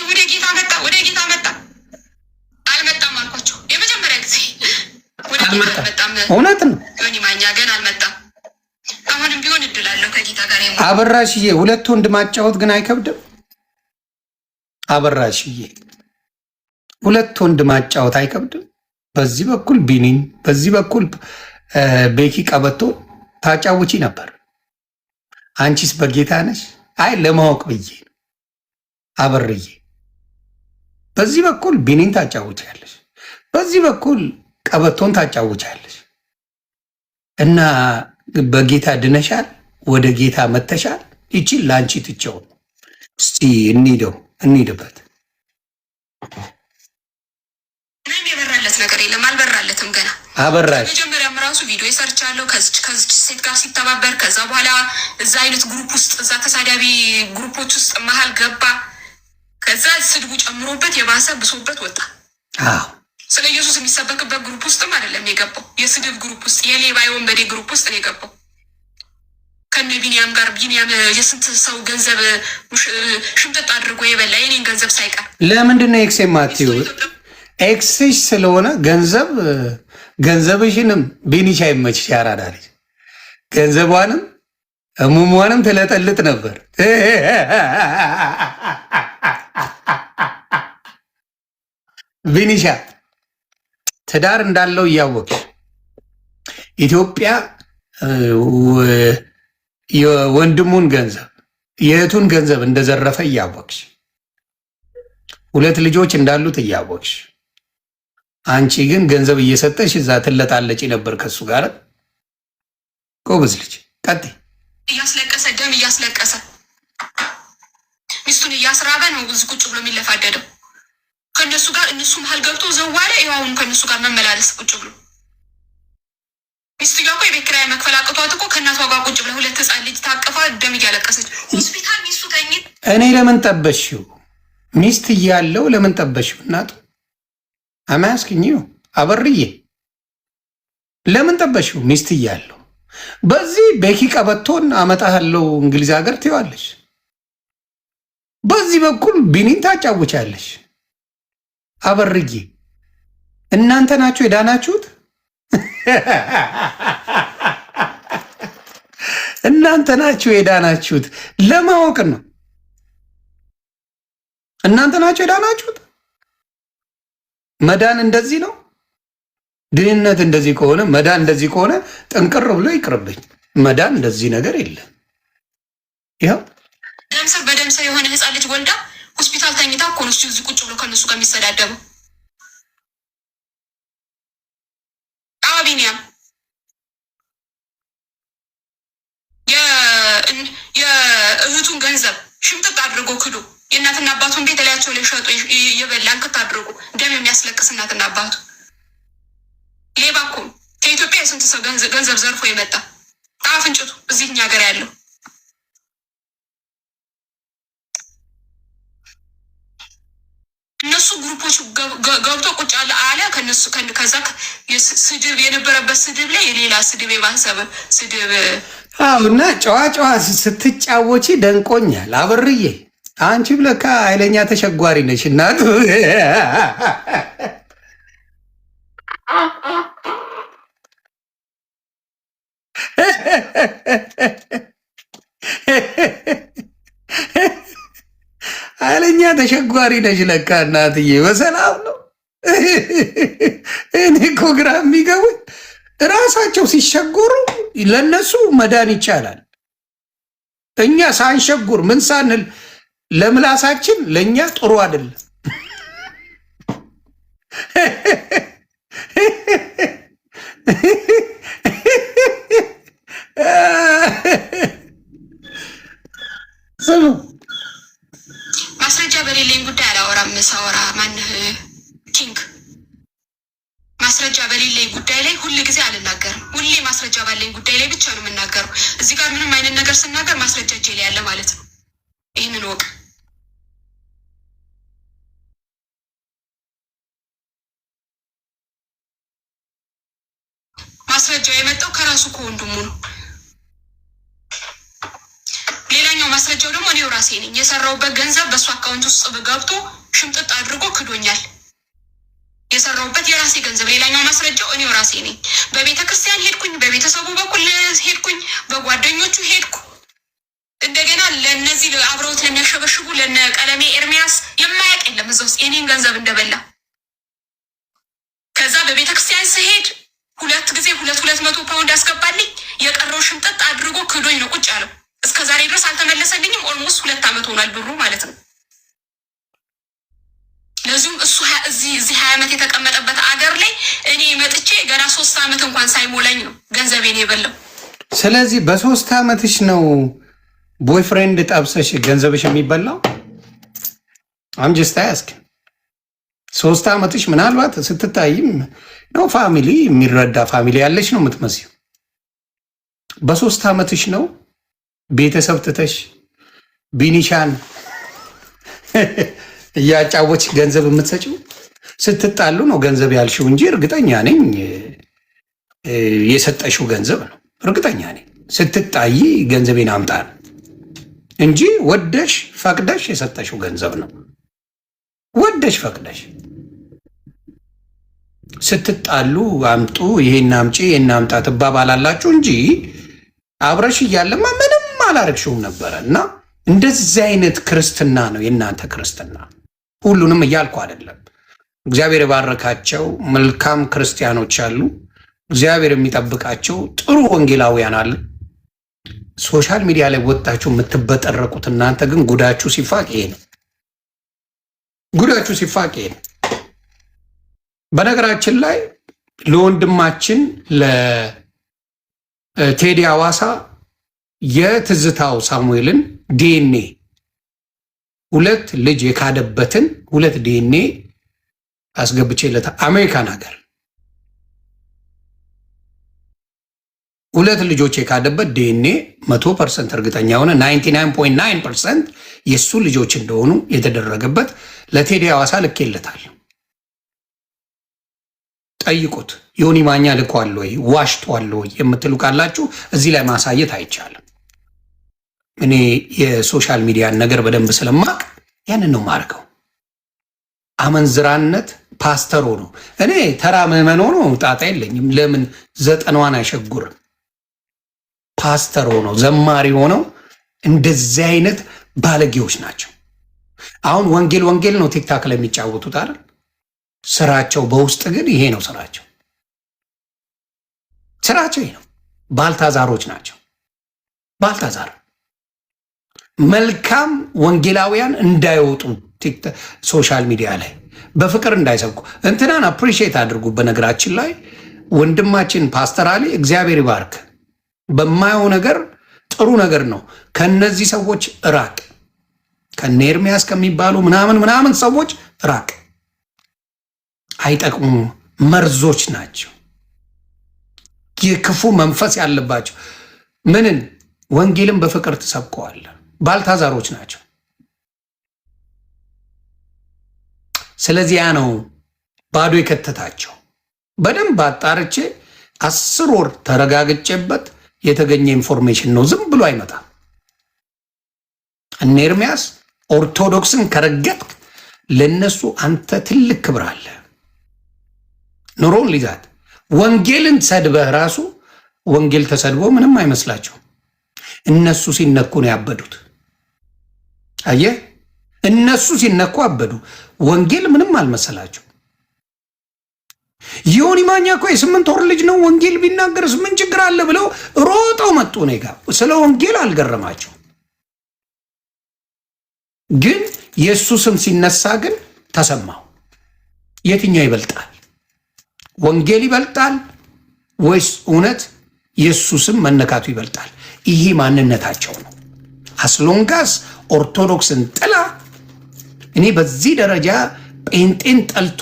ወደ ጌታ መጣ፣ ወደ ጌታ መጣ። አልመጣም አልኳቸው የመጀመሪያ ጊዜ። ወደ ጌታ አልመጣም። እውነት ነው። ዮኒ ማኛ ገና አልመጣም። አሁንም ቢሆን እድላለሁ ከጌታ ጋር። አበራሽዬ ሁለት ወንድ ማጫወት ግን አይከብድም? አበራሽዬ ሁለት ወንድ ማጫወት አይከብድም? በዚህ በኩል ቢኒን፣ በዚህ በኩል ቤኪ ቀበቶ ታጫውቺ ነበር። አንቺስ በጌታ ነሽ? አይ ለማወቅ ብዬ ነው። አበርዬ በዚህ በኩል ቢኒን ታጫውቻለሽ፣ በዚህ በኩል ቀበቶን ታጫውቻለሽ እና በጌታ ድነሻል፣ ወደ ጌታ መተሻል። ይቺን ለአንቺ ትቼው እስቲ እንሂድበት። ምንም የበራለት ነገር የለም፣ አልበራለትም ገና። አበራሽ መጀመሪያም ራሱ ቪዲዮ ሰርቻለሁ ከዚች ሴት ጋር ሲተባበር። ከዛ በኋላ እዛ አይነት ግሩፕ ውስጥ እዛ ተሳዳቢ ግሩፖች ውስጥ መሀል ገባ። ከዛ ስድቡ ጨምሮበት የባሰ ብሶበት ወጣ። ስለ ኢየሱስ የሚሰበክበት ግሩፕ ውስጥም አይደለም የገባው፣ የስድብ ግሩፕ ውስጥ፣ የሌባ የወንበዴ ግሩፕ ውስጥ ነው የገባው። ከነ ቢኒያም ጋር ቢኒያም የስንት ሰው ገንዘብ ሽምጥጥ አድርጎ የበላ የኔን ገንዘብ ሳይቀር። ለምንድን ነው ኤክስ የማትይው? ኤክስሽ ስለሆነ ገንዘብሽንም ቢኒሻ ይመችሽ። ያራዳል ገንዘቧንም እሙሟንም ትለጠልጥ ነበር። ቢኒሻ ትዳር እንዳለው እያወቅሽ ኢትዮጵያ የወንድሙን ገንዘብ የእህቱን ገንዘብ እንደዘረፈ እያወቅሽ ሁለት ልጆች እንዳሉት እያወቅሽ አንቺ ግን ገንዘብ እየሰጠሽ እዛ ትለጣለጪ ነበር ከሱ ጋር። ጎበዝ ልጅ ቀጥይ። እያስለቀሰ ደም እያስለቀሰ ሚስቱን እያስራበ ነው ቁጭ ብሎ የሚለፋደደው ከእነሱ ጋር። እነሱ መሀል ገብቶ ዘዋለ። ይኸውም ከእነሱ ጋር መመላለስ ቁጭ ብሎ ሚስትየዋ እኮ የቤት ኪራይ መክፈል አቅቷት እኮ ከእናቷ ጋር ቁጭ ብለ ሁለት ህፃን ልጅ ታቅፋ ደም እያለቀሰች ሆስፒታል ሚስቱ ተኝት። እኔ ለምን ጠበሽው? ሚስት እያለው ለምን ጠበሽው? እናቱ አማያስክኝው አበርዬ ለምን ጠበሽው? ሚስት እያለው በዚህ ቤኪ ቀበቶን አመጣሃለው እንግሊዝ ሀገር ትይዋለሽ፣ በዚህ በኩል ቢኒን ታጫውቻለሽ። አበርዬ እናንተ ናችሁ የዳናችሁት። እናንተ ናችሁ የዳናችሁት። ለማወቅ ነው። እናንተ ናችሁ የዳናችሁት። መዳን እንደዚህ ነው። ድህነት እንደዚህ ከሆነ መዳን እንደዚህ ከሆነ ጥንቅር ብሎ ይቅርብኝ። መዳን እንደዚህ ነገር የለም። ይኸው ደምስር በደምስር የሆነ ህፃን ልጅ ወልዳ ሆስፒታል ተኝታ እኮ ነው እዚህ ቁጭ ብሎ ከነሱ ጋር የሚሰዳደበው። ቢኒያም የእህቱን ገንዘብ ሽምጥጥ አድርጎ ክዶ የእናትና አባቱን ቤት ላያቸው ላይ ሸጡ የበላ እንክት አድርጎ ደም የሚያስለቅስ እናትና አባቱ ሌባ እኮ ከኢትዮጵያ የስንት ሰው ገንዘብ ዘርፎ የመጣ አፍንጭቱ እዚህ እኛ ሀገር ያለው እነሱ ግሩፖች ገብቶ ቁጭ አለ ከነሱ ከዛ ስድብ የነበረበት ስድብ ላይ የሌላ ስድብ የባሰበ ስድብ። እና ጨዋ ስትጫወቺ ደንቆኛል አብርዬ። አንቺ ብለካ ኃይለኛ ተሸጓሪ ነሽ እናቱ። ኃይለኛ ተሸጓሪ ነሽ ለካ እናትዬ። በሰላም ነው። እኔ እኮ ግራ የሚገቡኝ እራሳቸው ሲሸጎሩ ለነሱ መዳን ይቻላል። እኛ ሳንሸጉር ምን ሳንል ለምላሳችን ለእኛ ጥሩ አይደለም። ስሙ ማስረጃ በሌለኝ ጉዳይ አላወራም። ሳወራ ማንህ ኪንግ ማስረጃ በሌለኝ ጉዳይ ላይ ሁል ጊዜ አልናገርም። ሁሌ ማስረጃ ባለኝ ጉዳይ ላይ ብቻ ነው የምናገረው። እዚህ ጋር ምንም አይነት ነገር ስናገር ማስረጃ እጄ ላይ ያለ ማለት ነው። ይህንን ወቅ ማስረጃው የመጣው ከራሱ ከወንድሙ ነው። ሌላኛው ማስረጃው ደግሞ እኔው ራሴ ነኝ። የሰራውበት ገንዘብ በእሱ አካውንት ውስጥ ገብቶ ሽምጥጥ አድርጎ ክዶኛል። የሰራውበት የራሴ ገንዘብ። ሌላኛው ማስረጃው እኔው ራሴ ነኝ። በቤተ ክርስቲያን ሄድኩኝ፣ በቤተሰቡ በኩል ሄድኩኝ፣ በጓደኞቹ ሄድኩ። እንደገና ለእነዚህ አብረውት ለሚያሸበሽቡ ለነ ቀለሜ ኤርሚያስ የማያውቅ የለም እዛ ውስጥ የኔን ገንዘብ እንደበላ። ከዛ በቤተ ክርስቲያን ስሄድ 2 ጊዜ 200 ፓውንድ አስገባልኝ። የቀረው ሽምጥጥ አድርጎ ክዶኝ ነው ቁጭ ያለው። እስከ ዛሬ ድረስ አልተመለሰልኝም። ኦልሞስት 2 ዓመት ሆኗል ብሩ ማለት ነው። ለዚሁም እሱ እዚህ 20 ዓመት የተቀመጠበት አገር ላይ እኔ መጥቼ ገና 3 ዓመት እንኳን ሳይሞላኝ ነው ገንዘቤን የበላው። ስለዚህ በ3 ዓመትሽ ነው ቦይፍሬንድ ጠብሰሽ ገንዘብሽ የሚበላው? አምጀስታ ያስክ 3 ዓመትሽ ምናልባት ስትታይም ነው ፋሚሊ የሚረዳ ፋሚሊ ያለሽ ነው የምትመስለው። በ3 ዓመትሽ ነው ቤተሰብ ትተሽ ቢኒሻን እያጫወች ገንዘብ የምትሰጪው? ስትጣሉ ነው ገንዘብ ያልሽው እንጂ እርግጠኛ ነኝ የሰጠሽው ገንዘብ ነው። እርግጠኛ ነኝ ስትጣይ ገንዘቤን አምጣ ነው እንጂ ወደሽ ፈቅደሽ የሰጠሽው ገንዘብ ነው። ወደሽ ፈቅደሽ ስትጣሉ አምጡ፣ ይሄን አምጪ፣ ይሄን አምጣ ትባባላላችሁ እንጂ አብረሽ እያለማ ምንም አላረግሽውም ነበረ። እና እንደዚህ አይነት ክርስትና ነው የእናንተ ክርስትና። ሁሉንም እያልኩ አይደለም። እግዚአብሔር የባረካቸው መልካም ክርስቲያኖች አሉ። እግዚአብሔር የሚጠብቃቸው ጥሩ ወንጌላውያን አሉ። ሶሻል ሚዲያ ላይ ወጣችሁ የምትበጠረቁት እናንተ ግን ጉዳችሁ ሲፋቅ ይሄ ነው። ጉዳችሁ ሲፋቅ ይሄ ነው። በነገራችን ላይ ለወንድማችን ለቴዲ አዋሳ የትዝታው ሳሙኤልን ዲኤንኤ 2 ልጅ የካደበትን 2 ዲኤንኤ አስገብቼለታ አሜሪካን ሀገር 2 ልጆች የካደበት ዲኤንኤ 100% እርግጠኛ ሆነ 99.9% የሱ ልጆች እንደሆኑ የተደረገበት ለቴዲ አዋሳ ልኬለታል። ጠይቁት። ዮኒ ማኛ ልኳል ወይ ዋሽቷል ወይ የምትሉ ካላችሁ እዚህ ላይ ማሳየት አይቻልም። እኔ የሶሻል ሚዲያን ነገር በደንብ ስለማቅ ያንን ነው ማርከው። አመንዝራነት ፓስተር ሆኖ እኔ ተራ ምዕመን ሆኖ ጣጣ የለኝም። ለምን 90ዋን አይሸጉርም? ፓስተር ሆኖ ዘማሪ ሆነው እንደዚህ አይነት ባለጌዎች ናቸው። አሁን ወንጌል ነው ቲክታክ ላይ የሚጫወቱት አይደል? ስራቸው በውስጥ ግን ይሄ ነው ስራቸው። ይሄ ነው። ባልታዛሮች ናቸው። ባልታዛር መልካም ወንጌላውያን እንዳይወጡ ሶሻል ሚዲያ ላይ በፍቅር እንዳይሰብኩ እንትናን አፕሪሺየት አድርጉ። በነገራችን ላይ ወንድማችን ፓስተር አሊ እግዚአብሔር ይባርክ። በማየው ነገር ጥሩ ነገር ነው። ከነዚህ ሰዎች ራቅ። ከነ ኤርሚያስ ከሚባሉ ምናምን ሰዎች ራቅ። አይጠቅሙም፣ መርዞች ናቸው፣ የክፉ መንፈስ ያለባቸው። ምንን ወንጌልን በፍቅር ትሰብከዋል። ባልታዛሮች ናቸው። ስለዚህ ያ ነው ባዶ የከተታቸው። በደንብ አጣርቼ 10 ወር ተረጋግጬበት የተገኘ ኢንፎርሜሽን ነው። ዝም ብሎ አይመጣም። እነ ኤርሚያስ ኦርቶዶክስን ከረገጥክ ለነሱ አንተ ትልቅ ክብር አለ። ኑሮን ሊዛት ወንጌልን ሰድበህ ራሱ ወንጌል ተሰድቦ ምንም አይመስላቸው። እነሱ ሲነኩ ነው ያበዱት። አየህ፣ እነሱ ሲነኩ አበዱ። ወንጌል ምንም አልመሰላቸው። ዮኒ ማኛ እኮ የ8 ወር ልጅ ነው፣ ወንጌል ቢናገርስ ምን ችግር አለ ብለው ሮጠው መጡ። እኔ ጋር ስለ ወንጌል አልገረማቸው። ግን የእሱ ስም ሲነሳ ግን ተሰማው። የትኛው ይበልጣል? ወንጌል ይበልጣል ወይስ እውነት የእሱ ስም መነካቱ ይበልጣል? ይሄ ማንነታቸው ነው። አስሎንጋስ ኦርቶዶክስን ጥላ እኔ በዚህ ደረጃ ጴንጤን ጠልቶ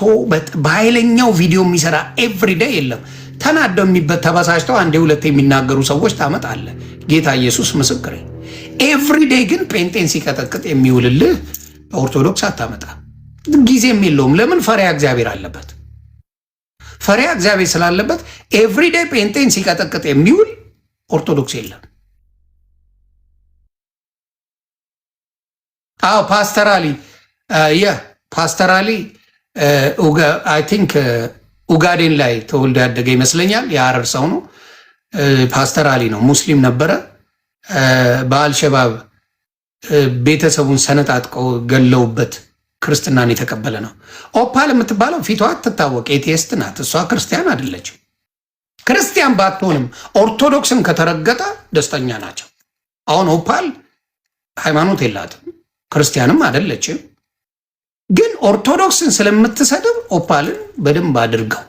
በኃይለኛው ቪዲዮ የሚሰራ ኤቭሪዴይ የለም። ተናደው ተበሳጭተው አንዴ ሁለቴ የሚናገሩ ሰዎች ታመጣለ። ጌታ ኢየሱስ ምስክሬ። ኤቭሪዴይ ግን ጴንጤን ሲቀጠቅጥ የሚውልልህ ኦርቶዶክስ አታመጣ። ጊዜም የለውም። ለምን? ፈሪያ እግዚአብሔር አለበት። ፈሪያ እግዚአብሔር ስላለበት ኤቭሪዴይ ጴንጤን ሲቀጠቅጥ የሚውል ኦርቶዶክስ የለም። አዎ ፓስተራሊ ፓስተራሊ አይ ቲንክ ኡጋዴን ላይ ተወልዶ ያደገ ይመስለኛል። የሐረር ሰው ነው። ፓስተራሊ ነው። ሙስሊም ነበረ። በአልሸባብ ቤተሰቡን ሰነጣጥቀው ገለውበት ክርስትናን የተቀበለ ነው። ኦፓል የምትባለው ፊቷ አትታወቅ፣ ኤቲስት ናት። እሷ ክርስቲያን አይደለችም። ክርስቲያን ባትሆንም ኦርቶዶክስን ከተረገጠ ደስተኛ ናቸው። አሁን ኦፓል ሃይማኖት የላትም፣ ክርስቲያንም አይደለችም። ግን ኦርቶዶክስን ስለምትሰድብ ኦፓልን በደንብ አድርገው